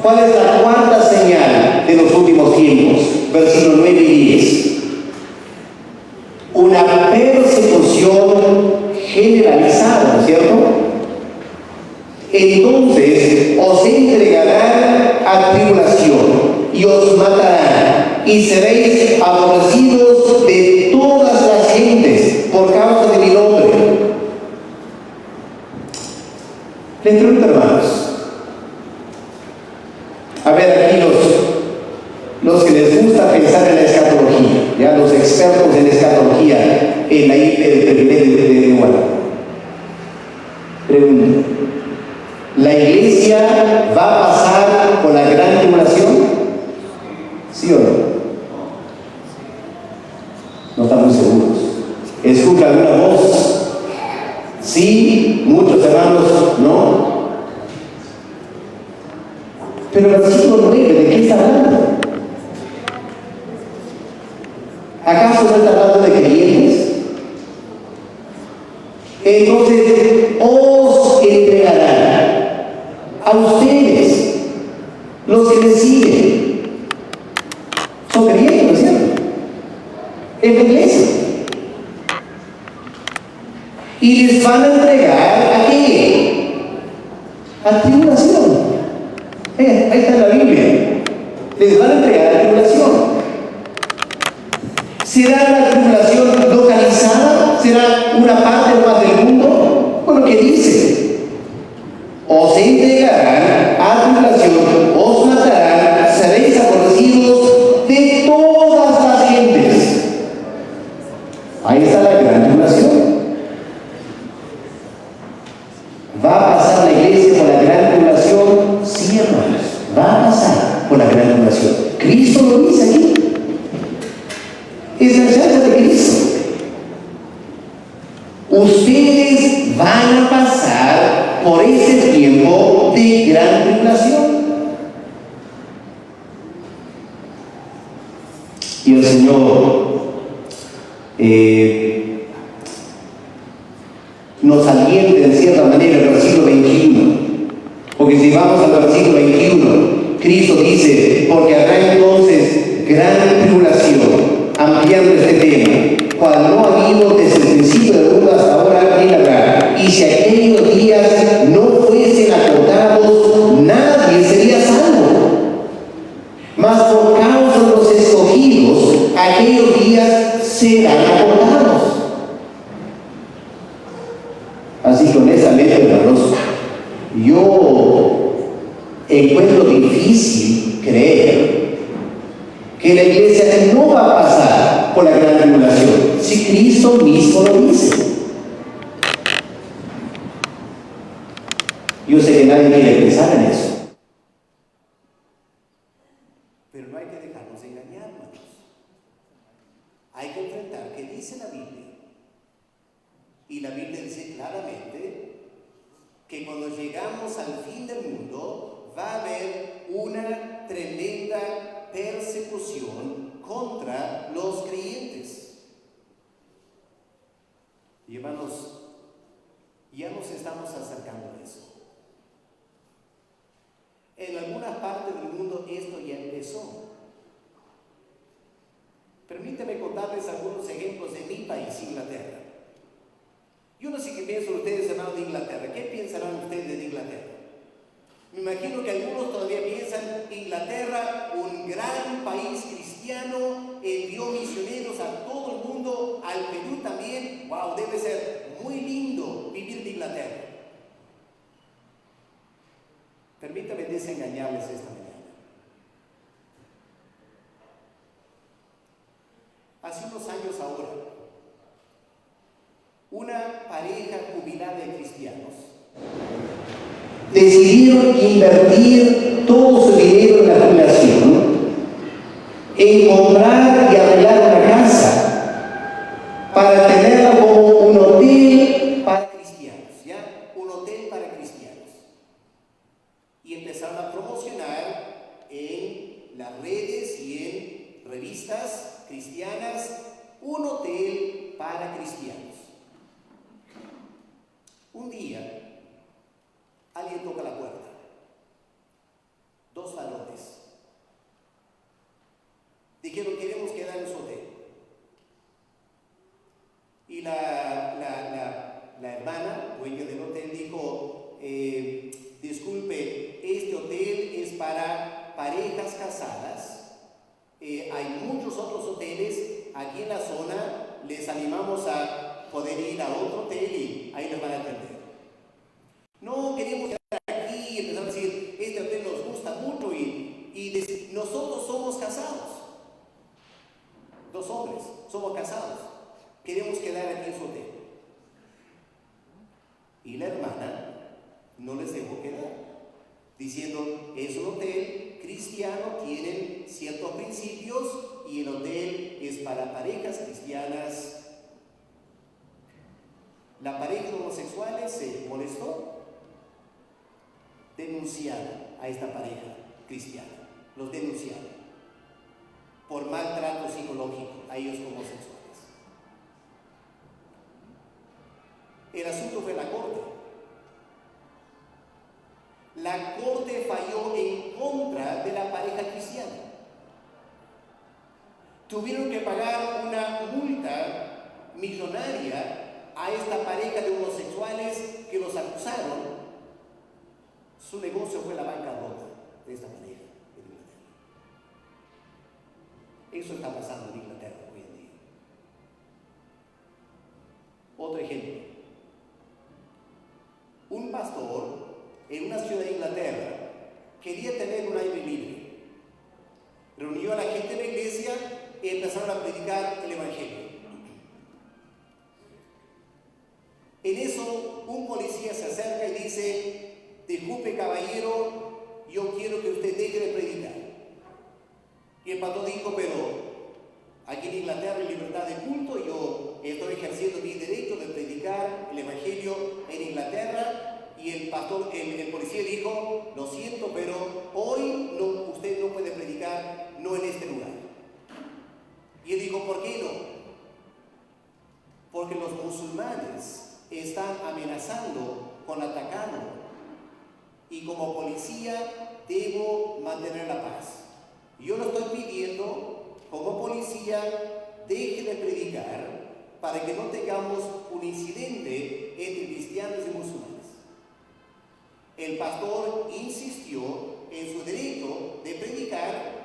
¿Cuál es la cuarta señal de los últimos tiempos? Versículos 9 y 10. Una persecución generalizada, ¿no es cierto? Entonces os entregarán a tribulación y os matarán y seréis aborrecidos de todas las gentes por causa de mi nombre. Les pregunto, hermanos, a ver aquí los que les gusta pensar en la escatología, ya los expertos en escatología en la IP del privilegio de Guadalajara. Pregunto, ¿la iglesia va a pasar por la gran tribulación? ¿Sí o no? No estamos seguros. ¿Escucha alguna voz? Sí, muchos hermanos no. Pero el versículo 9, ¿de qué está hablando? ¿Acaso no está hablando de creyentes? Entonces os entregarán a ustedes, los que me siguen. Son creyentes, ¿no es cierto? En la iglesia. Y les van a entregar ¿a qué? A tribulación. Ahí está en la Biblia. Les van a entregar a tribulación. ¿Será la tribulación localizada? ¿Será una parte más del mundo? Bueno, ¿qué dice? Os entregarán a tribulación, os matarán, seréis aborrecidos de todas las gentes. Ahí está la gran tribulación. ¿Va a pasar la iglesia por la gran tribulación? Sí, hermanos, va a pasar por la gran tribulación. Cristo lo dice aquí. Es la chance de Cristo. Ustedes van a pasar por ese tiempo de gran tribulación. Y el Señor nos alienta en cierta manera el versículo 21. Porque si vamos al versículo 21, Cristo dice, porque habrá entonces gran tribulación, ampliando este tema, cual no ha habido desde el principio del mundo hasta ahora ni habrá. Y si aquellos días no fuesen acortados, nadie sería salvo. Mas por causa de los escogidos, aquellos días serán acortados. Así que honestamente, hermanos, yo encuentro difícil creer que la iglesia no va a pasar por la gran tribulación, si Cristo mismo lo dice. Yo sé que nadie quiere pensar en eso. Pero no hay que dejarnos engañar, hermanos. Hay que enfrentar qué dice la Biblia. Y la Biblia dice claramente que cuando llegamos al fin del mundo va a haber una tremenda persecución contra los creyentes. Y hermanos, ya nos estamos acercando a eso. En algunas partes del mundo esto ya empezó. Permítanme contarles algunos ejemplos de mi país, Inglaterra. Yo no sé qué piensan ustedes, hermanos, de Inglaterra. ¿Qué pensarán ustedes de Inglaterra? Me imagino que algunos todavía piensan, Inglaterra, un gran país cristiano, envió misioneros a todo el mundo, al Perú también. ¡Wow! Debe ser muy lindo vivir en Inglaterra. Permítanme desengañarles esta mañana. Hace unos años ahora, una pareja jubilada de cristianos decidieron invertir todo su dinero en la jubilación en comprar y arreglar una casa para tenerla como un hotel para cristianos, ¿ya? Un hotel para cristianos. Y empezaron a promocionar en las redes y en revistas cristianas un hotel para cristianos. Un día, alguien toca la puerta. 2 varones. Dijeron, queremos quedar en su hotel. Y la hermana, dueña del hotel, dijo, disculpe, este hotel es para parejas casadas. Hay muchos otros hoteles aquí en la zona. Les animamos a poder ir a otro hotel y ahí les van a atender. No queremos quedar aquí y empezar a decir, este hotel nos gusta mucho y nosotros somos casados. 2 hombres, somos casados. Queremos quedar aquí en su hotel. Y la hermana no les dejó quedar, diciendo, es un hotel cristiano, tienen ciertos principios y el hotel es para parejas cristianas. La pareja de homosexuales se molestó, denunciaron a esta pareja cristiana, los denunciaron por maltrato psicológico a ellos como homosexuales. El asunto fue la corte. La corte falló en contra de la pareja cristiana. Tuvieron que pagar una multa millonaria a esta pareja de homosexuales que los acusaron. Su negocio fue la bancarrota de esta pareja en Inglaterra. Eso está pasando en Inglaterra hoy en día. Otro ejemplo. Un pastor en una ciudad de Inglaterra quería tener un aire libre. Reunió a la gente de la iglesia y empezaron a predicar el evangelio. En eso, un policía se acerca y dice, el policía dijo, lo siento, pero hoy usted no puede predicar, no en este lugar. Y él dijo, ¿por qué no? Porque los musulmanes están amenazando con atacarlo. Y como policía debo mantener la paz. Yo lo estoy pidiendo, como policía, deje de predicar para que no tengamos un incidente entre cristianos y musulmanes. El pastor insistió en su derecho de predicar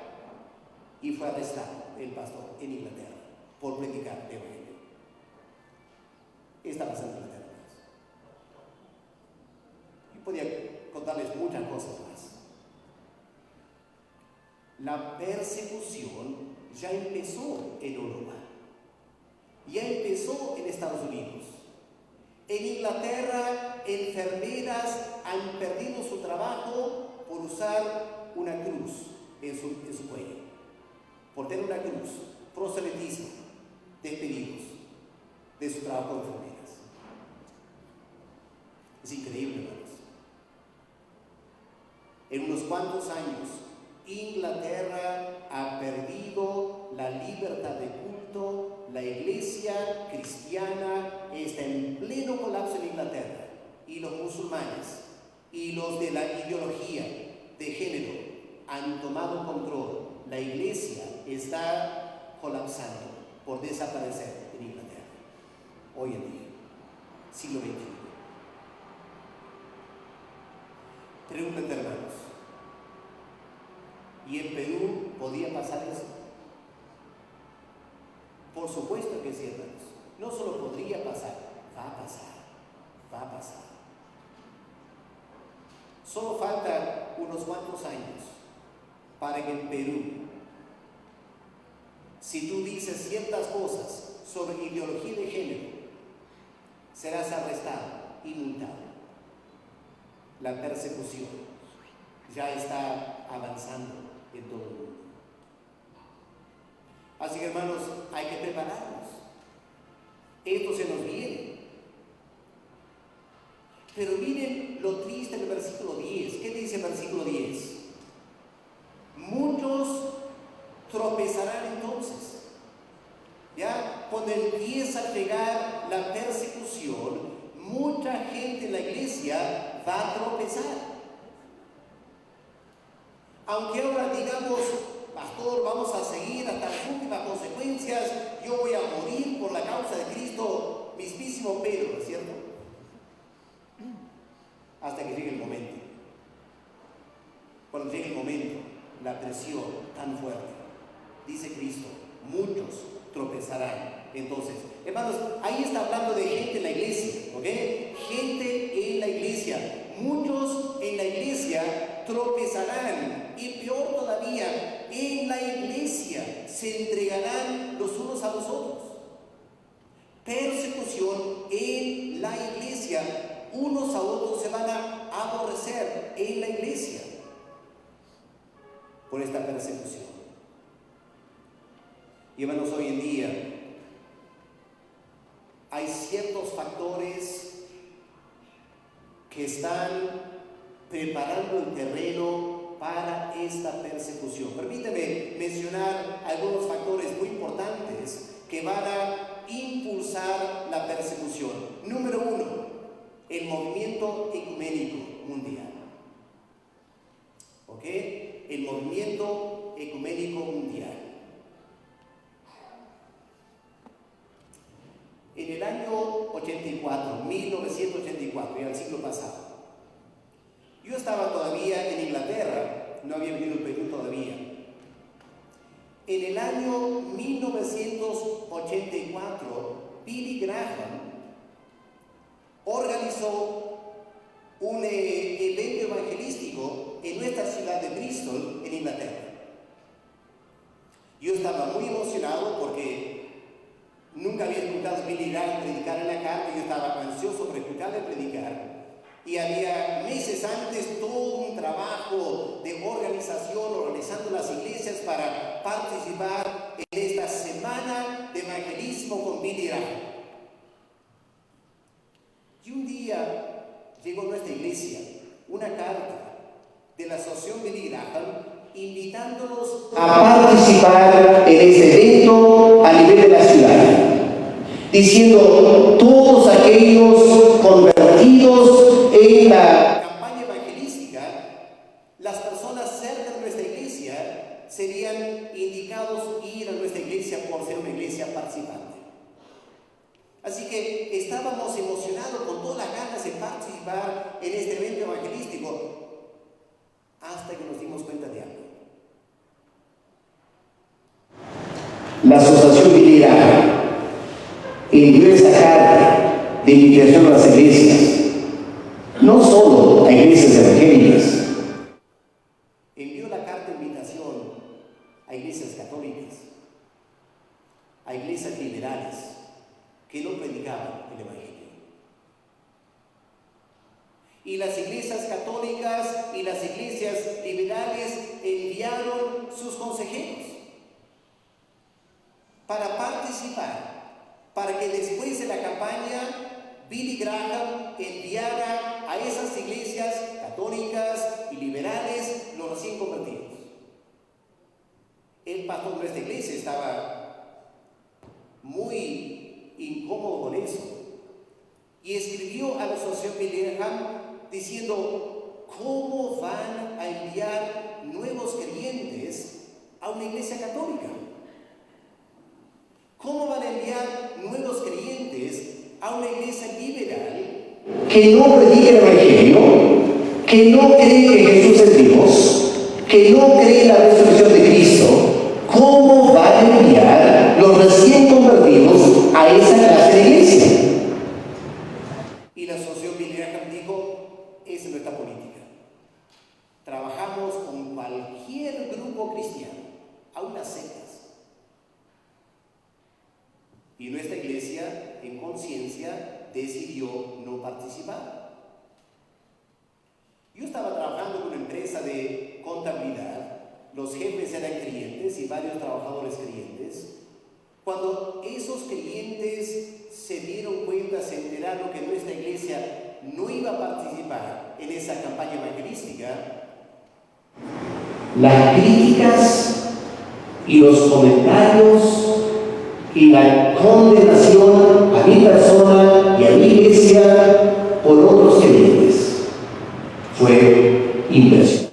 y fue arrestado el pastor en Inglaterra por predicar el evangelio. Está pasando en Inglaterra. Yo podía contarles muchas cosas más. La persecución ya empezó en Europa, ya empezó en Estados Unidos. En Inglaterra, enfermeras han perdido su trabajo por usar una cruz en su cuello, por tener una cruz, proselitismo, despedidos de su trabajo de enfermeras. Es increíble, hermanos. En unos cuantos años, Inglaterra ha perdido la libertad de culto. La iglesia cristiana está en pleno colapso en Inglaterra. Y los musulmanes y los de la ideología de género han tomado control. La iglesia está colapsando por desaparecer en Inglaterra. Hoy en día, siglo XXI. Pregúntate, hermanos. ¿Y en Perú podía pasar eso? Por supuesto que sí, hermanos. No solo podría pasar, va a pasar, va a pasar. Solo faltan unos cuantos años para que en Perú, si tú dices ciertas cosas sobre ideología de género, serás arrestado y multado. La persecución ya está avanzando en todo el mundo. Así que, hermanos, hay que prepararnos. Esto se nos viene. Pero miren lo triste del versículo 10. ¿Qué dice el versículo 10? Muchos tropezarán entonces. ¿Ya? Cuando empieza a llegar la persecución, mucha gente en la iglesia va a tropezar. Aunque ahora digamos, pastor, vamos a seguir hasta las últimas consecuencias, yo voy a morir por la causa de Cristo, mismísimo Pedro, ¿cierto? Hasta que llegue el momento. Cuando llegue el momento, la presión tan fuerte, dice Cristo, muchos tropezarán. Entonces, hermanos, ahí está hablando de gente en la iglesia, ¿ok? Gente en la iglesia. Muchos en la iglesia tropezarán. Y peor todavía, en la iglesia se entregarán los unos a los otros. Persecución en la iglesia. Unos a otros se van a aborrecer en la iglesia por esta persecución. Y hermanos, hoy en día hay ciertos factores que están preparando el terreno para esta persecución. Permíteme mencionar algunos factores muy importantes que van a impulsar la persecución. Número 1, el movimiento ecuménico mundial. ¿Ok? El movimiento ecuménico mundial. En el año 84, 1984, ya el siglo pasado, yo estaba todavía en Inglaterra, no había venido al Perú todavía. En el año 1984, Billy Graham organizó un evento evangelístico en nuestra ciudad de Bristol, en Inglaterra. Yo estaba muy emocionado porque nunca había escuchado a Billy Graham predicar en la calle. Yo estaba ansioso por escucharle predicar. Y había meses antes todo un trabajo de organización, organizando las iglesias para participar en esta semana de evangelismo con Billy Graham. Y un día llegó a nuestra iglesia una carta de la Asociación Billy Graham invitándonos a participar en este evento a nivel de la ciudad, diciendo todos aquellos convertidos en la campaña evangelística, las personas cerca de nuestra iglesia serían indicados ir a nuestra iglesia por ser una iglesia participante. Así que estábamos emocionados con todas las ganas de participar en este evento evangelístico hasta que nos dimos cuenta de algo. La Asociación Billy Graham envió esa carta de invitación a las iglesias, no solo a iglesias evangélicas, Envió la carta de invitación a iglesias católicas, a iglesias liberales que no predicaban el evangelio. Y las iglesias católicas y las iglesias liberales enviaron sus consejeros para participar, para que después de la campaña Billy Graham enviara a esas iglesias católicas y liberales los recién convertidos. El pastor de nuestra iglesia estaba muy incómodo con eso y escribió a la Asociación Billy Graham diciendo: ¿cómo van a enviar nuevos creyentes a una iglesia católica? ¿Cómo van a enviar nuevos creyentes a una iglesia liberal que no predica el evangelio, que no cree que Jesús es Dios, que no cree en la resurrección de Cristo? ¿Cómo van a enviar los recién convertidos a esa clase de iglesia? Y la Asociación Billy Graham dijo: esa es nuestra política. Trabajamos con cualquier grupo cristiano, a unas sectas. Y nuestra iglesia, en conciencia, decidió no participar. Yo estaba trabajando en una empresa de contabilidad, los jefes eran creyentes y varios trabajadores creyentes. Cuando esos clientes se dieron cuenta, se enteraron que nuestra iglesia no iba a participar en esa campaña evangelística, Las críticas y los comentarios y la condenación a mi persona y a mi iglesia por otros creyentes fue impresionante.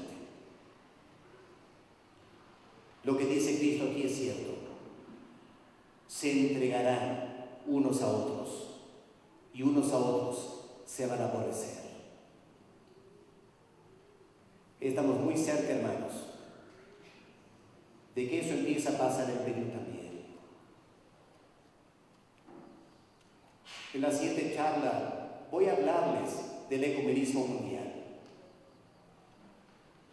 lo que dice Cristo aquí es cierto. Se entregarán unos a otros y unos a otros se van a aborrecer. Estamos muy cerca, hermanos, de que eso empieza a pasar en Perú también. En la siguiente charla voy a hablarles del ecumenismo mundial.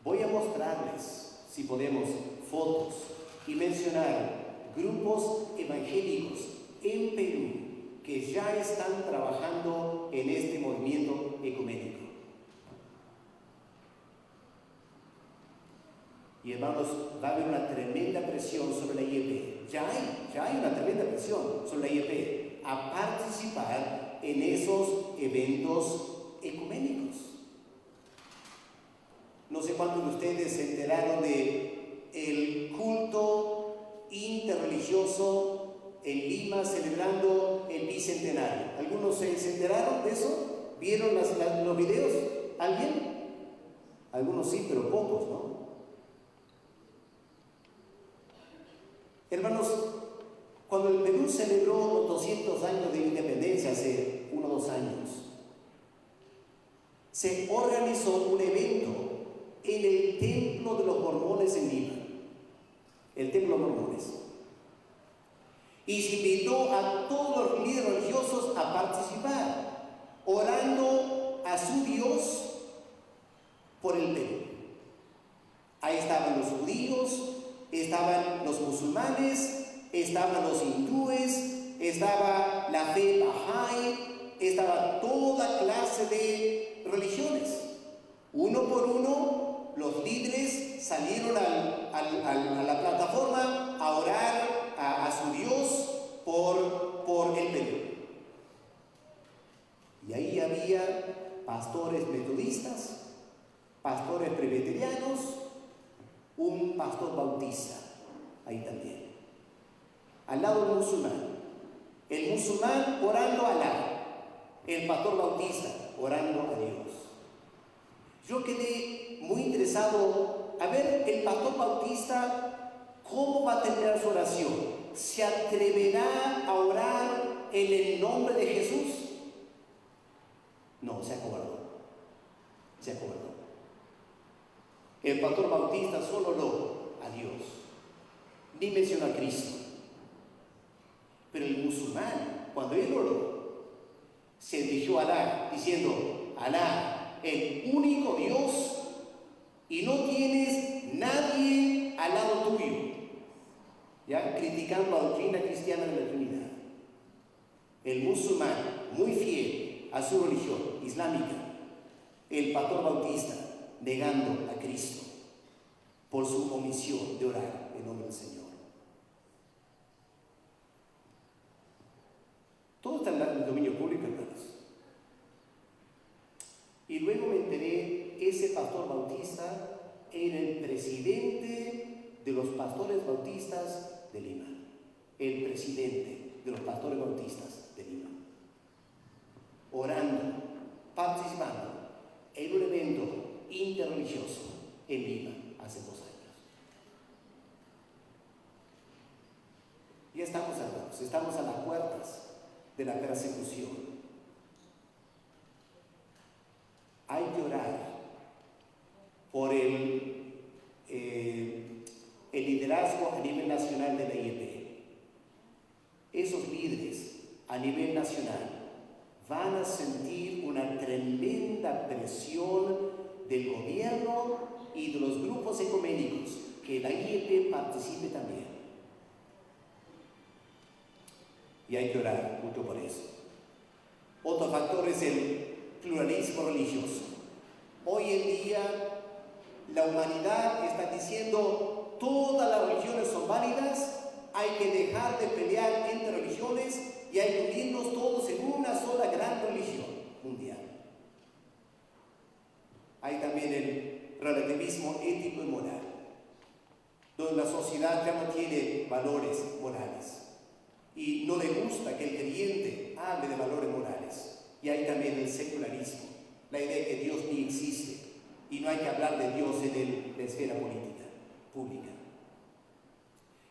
Voy a mostrarles, si podemos, fotos y mencionar grupos evangélicos en Perú que ya están trabajando en este movimiento ecuménico. Y hermanos, va a haber una tremenda presión sobre la IEP. Ya hay una tremenda presión sobre la IEP a participar en esos eventos ecuménicos. No sé cuántos de ustedes se enteraron de el culto interreligioso en Lima celebrando el bicentenario. ¿Algunos se enteraron de eso? ¿Vieron los videos? ¿Alguien? Algunos sí, pero pocos, ¿no? Hermanos, cuando el Perú celebró los 200 años de independencia hace 1 o 2 años, se organizó un evento en el Templo de los Mormones en Lima, el Templo de los Mormones, y se invitó a todos los líderes religiosos a participar, orando a su Dios por el Perú. Ahí estaban los judíos, estaban los musulmanes, estaban los hindúes, estaba la fe Bahá'í, estaba toda clase de religiones. Uno por uno, los líderes salieron a la plataforma a orar a su Dios por el Perú. Y ahí había pastores metodistas, pastores presbiterianos, un pastor bautista, ahí también. Al lado del musulmán. El musulmán orando a Alá, el pastor bautista orando a Dios. Yo quedé muy interesado a ver el pastor bautista cómo va a terminar su oración. ¿Se atreverá a orar en el nombre de Jesús? No, se acobardó. Se acobardó. El pastor bautista solo oró a Dios, ni mencionó a Cristo. Pero el musulmán, cuando él oró, se dirigió a Alá diciendo: Alá, el único Dios, y no tienes nadie al lado tuyo, ya criticando la doctrina cristiana de la Trinidad. El musulmán, muy fiel a su religión islámica, el pastor bautista negando a Cristo por su omisión de orar en nombre del Señor. Todo está en el dominio público, hermanos. Y luego me enteré, ese pastor bautista era el presidente de los pastores bautistas de Lima. El presidente de los pastores bautistas de Lima. Orando, participando en un evento interreligioso en Lima hace 2 años. Ya estamos, hermanos, estamos a las puertas de la persecución. Hay que orar por el liderazgo a nivel nacional de la IEP. Esos líderes a nivel nacional van a sentir una tremenda presión del gobierno y de los grupos ecuménicos que la IEP participe también. Y hay que orar mucho por eso. Otro factor es el pluralismo religioso. Hoy en día la humanidad está diciendo: todas las religiones son válidas, hay que dejar de pelear entre religiones y hay que unirnos todos en una sola gran religión mundial. Hay también el relativismo ético y moral, donde la sociedad ya no tiene valores morales y no le gusta que el creyente hable de valores morales. Y hay también el secularismo, la idea de que Dios ni existe y no hay que hablar de Dios en la esfera política, pública.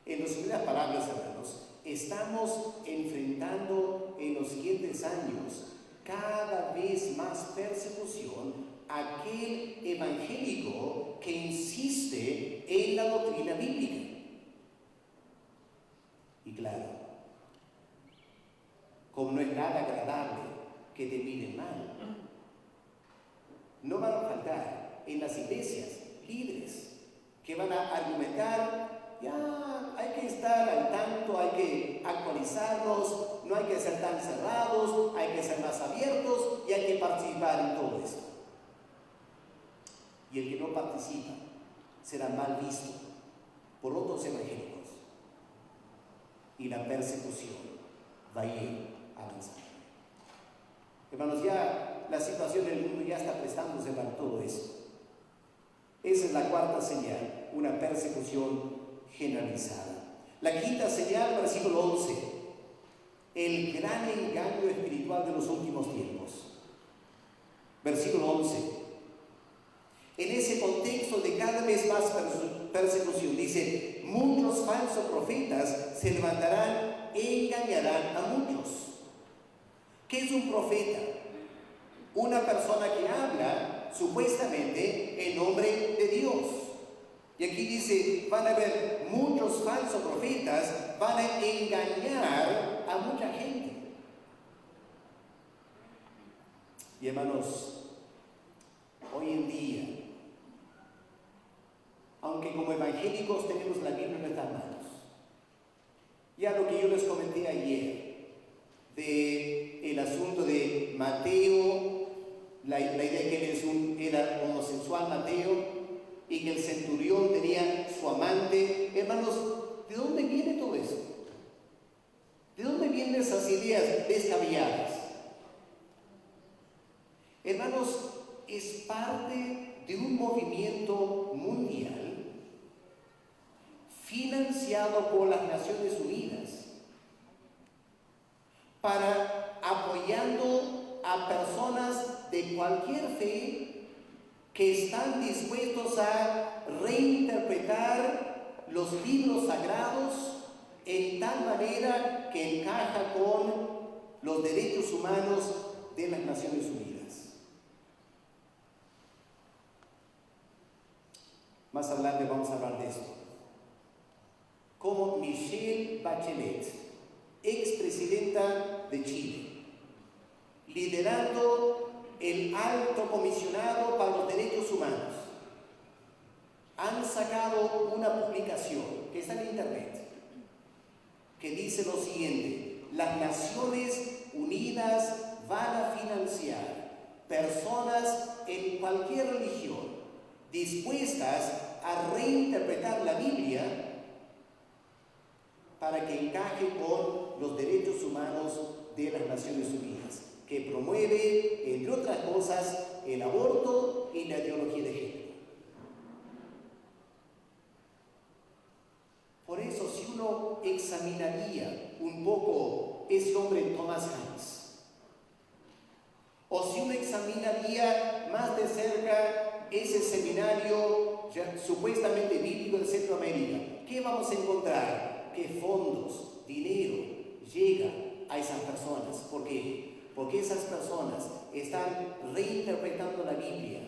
En las primeras palabras, hermanos, estamos enfrentando en los siguientes años cada vez más persecución a aquel evangélico que insiste en la doctrina bíblica. Y claro, como no es nada agradable que te miren mal, no van a faltar en las iglesias líderes que van a argumentar: ya hay que estar al tanto, hay que actualizarnos, no hay que ser tan cerrados, hay que ser más abiertos y hay que participar en todo esto. Y el que no participa será mal visto por otros evangélicos y la persecución va a ir avanzando. Hermanos, ya la situación del mundo ya está prestándose para todo eso. Esa es la cuarta señal, una persecución generalizada. La quinta señal, versículo 11, el gran engaño espiritual de los últimos tiempos. Versículo 11. En ese contexto de cada vez más persecución, dice: muchos falsos profetas se levantarán e engañarán a muchos. ¿Qué es un profeta? Una persona que habla supuestamente en nombre de Dios. Y aquí dice: van a haber muchos falsos profetas, van a engañar a mucha gente. Y hermanos, hoy en día, aunque como evangélicos tenemos la Biblia en nuestras manos, ya lo que yo les comenté ayer de el asunto de Mateo, la idea que él era homosexual, Mateo, y que el centurión tenía su amante. Hermanos, ¿de dónde viene todo eso? ¿De dónde vienen esas ideas descabelladas? Hermanos, es parte de un movimiento mundial financiado por las Naciones Unidas para apoyando a personas de cualquier fe que están dispuestos a reinterpretar los libros sagrados en tal manera que encaja con los derechos humanos de las Naciones Unidas. Más adelante vamos a hablar de esto. Como Michelle Bachelet, expresidenta de Chile, liderando el Alto Comisionado para los Derechos Humanos, han sacado una publicación que está en internet que dice lo siguiente: las Naciones Unidas van a financiar personas en cualquier religión dispuestas a reinterpretar la Biblia para que encaje con los derechos humanos de las Naciones Unidas, que promueve, entre otras cosas, el aborto y la ideología de género. Por eso, si uno examinaría un poco ese hombre Thomas Hanks, o si uno examinaría más de cerca ese seminario supuestamente bíblico en Centroamérica, ¿qué vamos a encontrar? Que fondos, dinero, llega a esas personas. ¿Por qué? Porque esas personas están reinterpretando la Biblia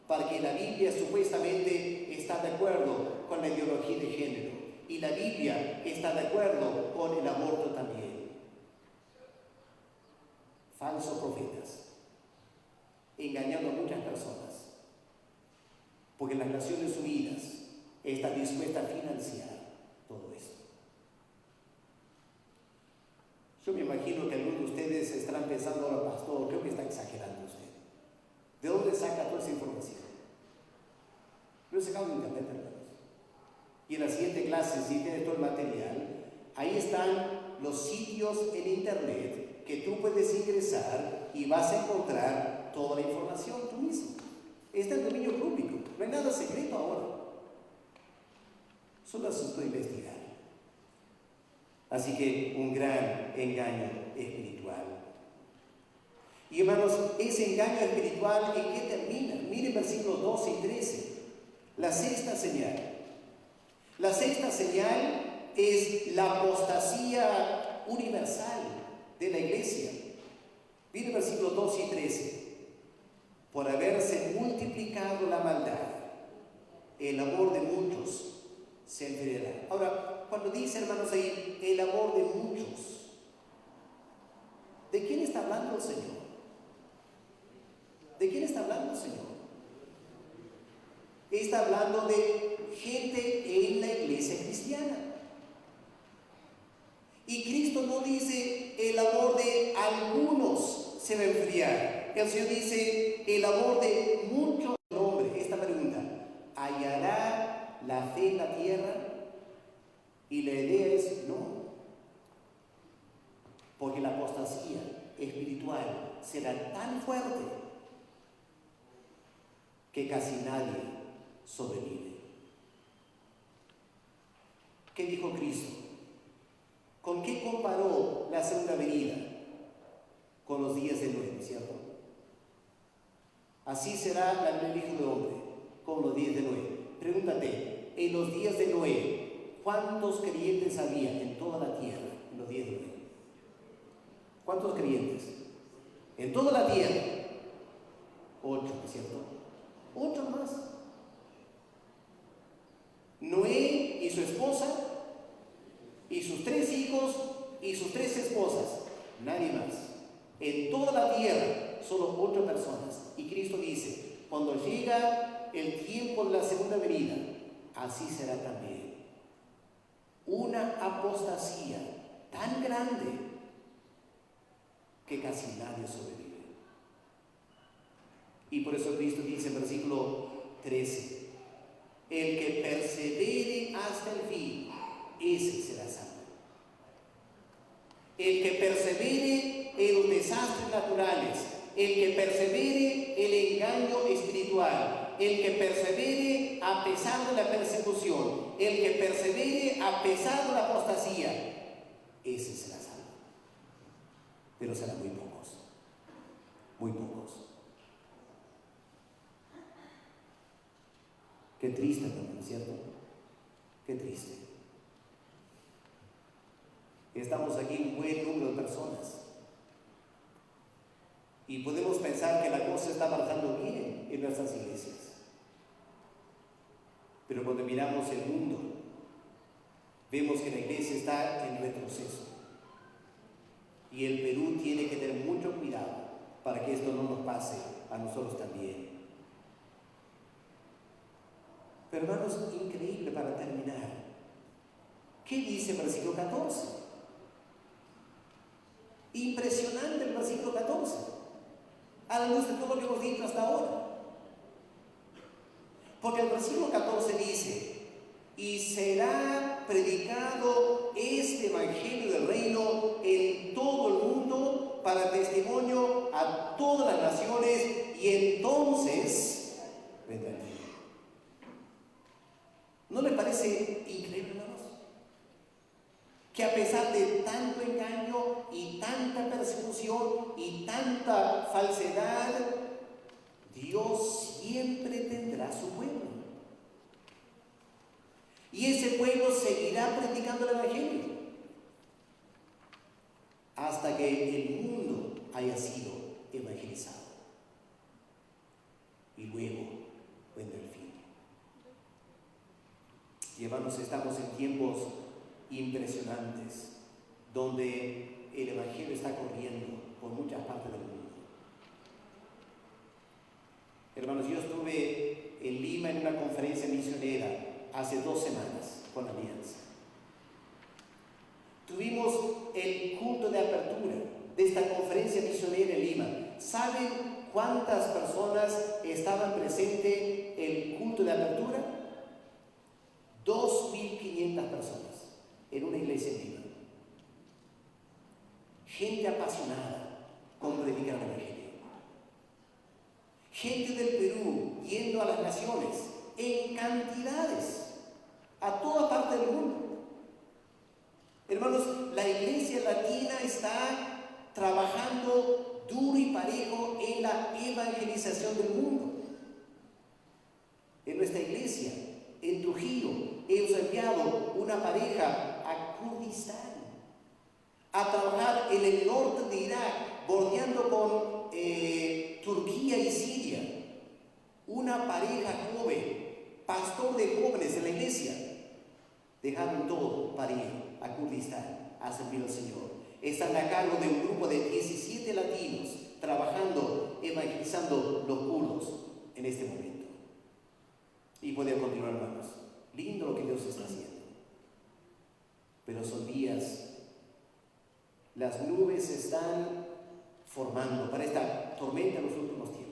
para que la Biblia supuestamente está de acuerdo con la ideología de género y la Biblia está de acuerdo con el aborto también. Falsos profetas, engañando a muchas personas, porque las Naciones Unidas están dispuestas a financiar todo esto. Yo me imagino que algunos de ustedes estarán pensando: ahora, pastor, creo que está exagerando usted. ¿De dónde saca toda esa información? Lo he sacado de internet, hermanos. Y en la siguiente clase, si tienes todo el material, ahí están los sitios en internet que tú puedes ingresar y vas a encontrar toda la información tú mismo. Está en dominio público, no hay nada secreto ahora. Solo asunto de investigar. Así que un gran engaño espiritual. Y hermanos, ese engaño espiritual, ¿en qué termina? Miren versículos 12 y 13. La sexta señal. La sexta señal es la apostasía universal de la iglesia. Miren versículos 12 y 13. Por haberse multiplicado la maldad, el amor de muchos se enfriará. Ahora, cuando dice, hermanos, ahí, el amor de muchos, ¿de quién está hablando el Señor? ¿De quién está hablando el Señor? Está hablando de gente en la iglesia cristiana. Y Cristo no dice el amor de algunos se va a enfriar. El Señor dice el amor de muchos hombres. Esta pregunta: ¿hallará la fe en la tierra? Y la idea es no. Porque la apostasía espiritual será tan fuerte que casi nadie sobrevive. ¿Qué dijo Cristo? ¿Con qué comparó la segunda venida? Con los días de Noé, ¿cierto? Así será el Hijo del Hombre, con los días de Noé. Pregúntate, en los días de Noé, ¿cuántos creyentes había en toda la tierra en los días de Noé? ¿Cuántos creyentes? En toda la tierra. 8, ¿cierto? 8 más. Noé y su esposa, y sus 3 hijos, y sus 3 esposas. Nadie más. En toda la tierra, solo 8 personas. Y Cristo dice, cuando llega el tiempo de la segunda venida, así será también. Una apostasía tan grande que casi nadie sobrevive. Y por eso Cristo dice en versículo 13, el que persevere hasta el fin, ese será salvo. El que persevere en los desastres naturales, el que persevere el engaño espiritual, espiritual, el que persevere a pesar de la persecución, el que persevere a pesar de la apostasía, ese será salvo. Pero serán muy pocos, muy pocos. Qué triste también, ¿cierto? Qué triste. Estamos aquí un buen número de personas y podemos pensar que la cosa está marchando bien en nuestras iglesias. Pero cuando miramos el mundo, vemos que la iglesia está en retroceso. Y el Perú tiene que tener mucho cuidado para que esto no nos pase a nosotros también. Pero hermanos, increíble para terminar. ¿Qué dice el versículo 14? Impresionante el versículo 14. A la luz de todo lo que hemos dicho hasta ahora. Porque el versículo 14 dice: y será predicado este evangelio del reino en todo el mundo para testimonio a todas las naciones, y entonces vendrá el fin. ¿No le parece increíble, hermanos? Que a pesar de tanto engaño y tanta persecución y tanta falsedad, Dios siempre tendrá su pueblo. Y ese pueblo seguirá predicando el evangelio hasta que el mundo haya sido evangelizado. Y luego vendrá el fin. Y hermanos, estamos en tiempos impresionantes donde el evangelio está corriendo por muchas partes del mundo. Hermanos, yo estuve en Lima en una conferencia misionera hace 2 semanas con Alianza. Tuvimos el culto de apertura de esta conferencia misionera en Lima. ¿Saben cuántas personas estaban presentes en el culto de apertura? 2.500 personas en una iglesia en Lima. Gente apasionada con predicar el evangelio. Gente del Perú yendo a las naciones en cantidades a toda parte del mundo. Hermanos, la iglesia latina está trabajando duro y parejo en la evangelización del mundo. En nuestra iglesia, en Trujillo, hemos enviado una pareja a Kurdistán a trabajar en el norte de Irak, bordeando con Turquía y Siria. Una pareja joven, pastor de jóvenes en la iglesia, dejaron todo para ir a Kurdistán a servir al Señor. Están a cargo de un grupo de 17 latinos trabajando, evangelizando los kurdos en este momento. Y podría continuar, hermanos. Lindo lo que Dios está haciendo. Pero son días, las nubes se están formando para esta tormenta en los últimos tiempos.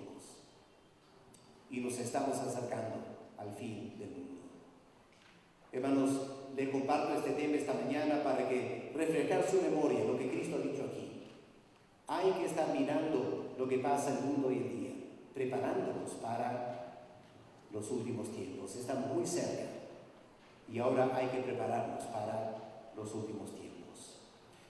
Y nos estamos acercando al fin del mundo. Hermanos, le comparto este tema esta mañana para que refrescar su memoria lo que Cristo ha dicho aquí. Hay que estar mirando lo que pasa en el mundo hoy en día, preparándonos para los últimos tiempos. Estamos muy cerca y ahora hay que prepararnos para los últimos tiempos.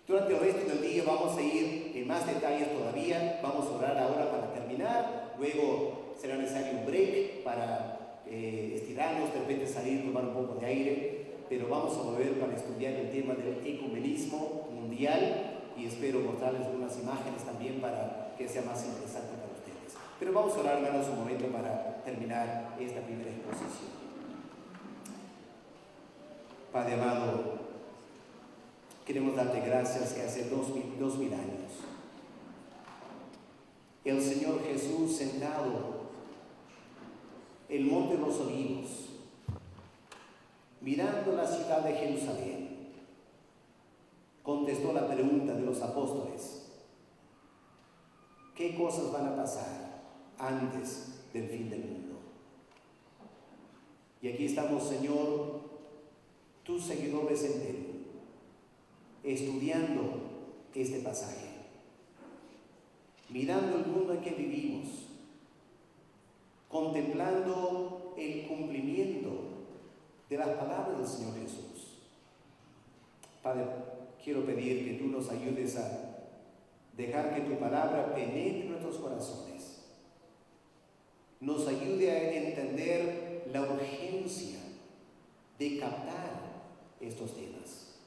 Durante el resto del día vamos a ir en más detalles todavía. Vamos a orar ahora para terminar. Luego será necesario un break para estirarnos, de repente salir, tomar un poco de aire, pero vamos a volver para estudiar el tema del ecumenismo mundial y espero mostrarles algunas imágenes también para que sea más interesante para ustedes. Pero vamos a orar, hermanos, un momento para terminar esta primera exposición. Padre amado, queremos darte gracias que hace 2000 años el Señor Jesús, sentado el monte de los Olivos, mirando la ciudad de Jerusalén, contestó la pregunta de los apóstoles: ¿qué cosas van a pasar antes del fin del mundo? Y aquí estamos, Señor, tus seguidores en Perú, estudiando este pasaje, mirando el mundo en que vivimos, contemplando el cumplimiento de las palabras del Señor Jesús. Padre, quiero pedir que tú nos ayudes a dejar que tu palabra penetre nuestros corazones, nos ayude a entender la urgencia de captar estos temas,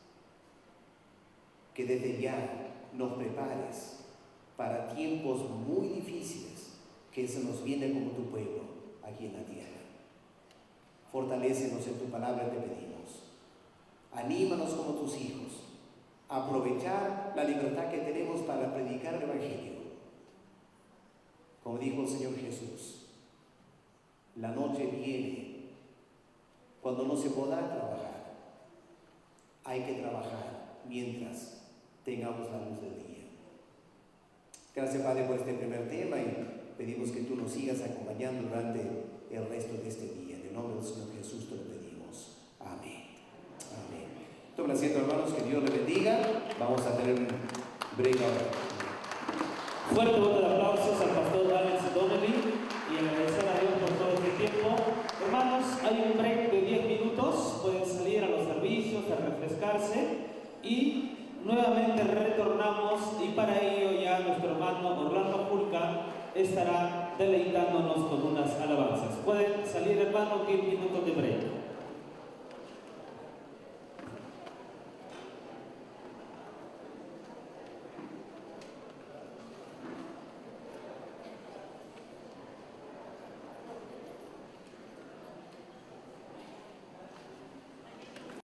que desde ya nos prepares para tiempos muy difíciles que se nos viene como tu pueblo aquí en la tierra. Fortalécenos en tu palabra, te pedimos. Anímanos como tus hijos a aprovechar la libertad que tenemos para predicar el Evangelio. Como dijo el Señor Jesús, la noche viene cuando no se podrá trabajar. Hay que trabajar mientras tengamos la luz del día. Gracias, Padre, por este primer tema y pedimos que tú nos sigas acompañando durante el resto de este día. En el nombre del Señor Jesús te lo pedimos. Amén. Amén. Tomen asiento, hermanos, que Dios les bendiga. Vamos a tener un break ahora. Fuerte voto de aplausos al pastor Alex Donnelly y agradecer a Dios por todo este tiempo. Hermanos, hay un break de 10 minutos, pueden salir a los servicios, a refrescarse y nuevamente retornamos y para ello ya nuestro hermano Orlando Julca estará deleitándonos con unas alabanzas. Pueden salir, hermano, 10 minutos de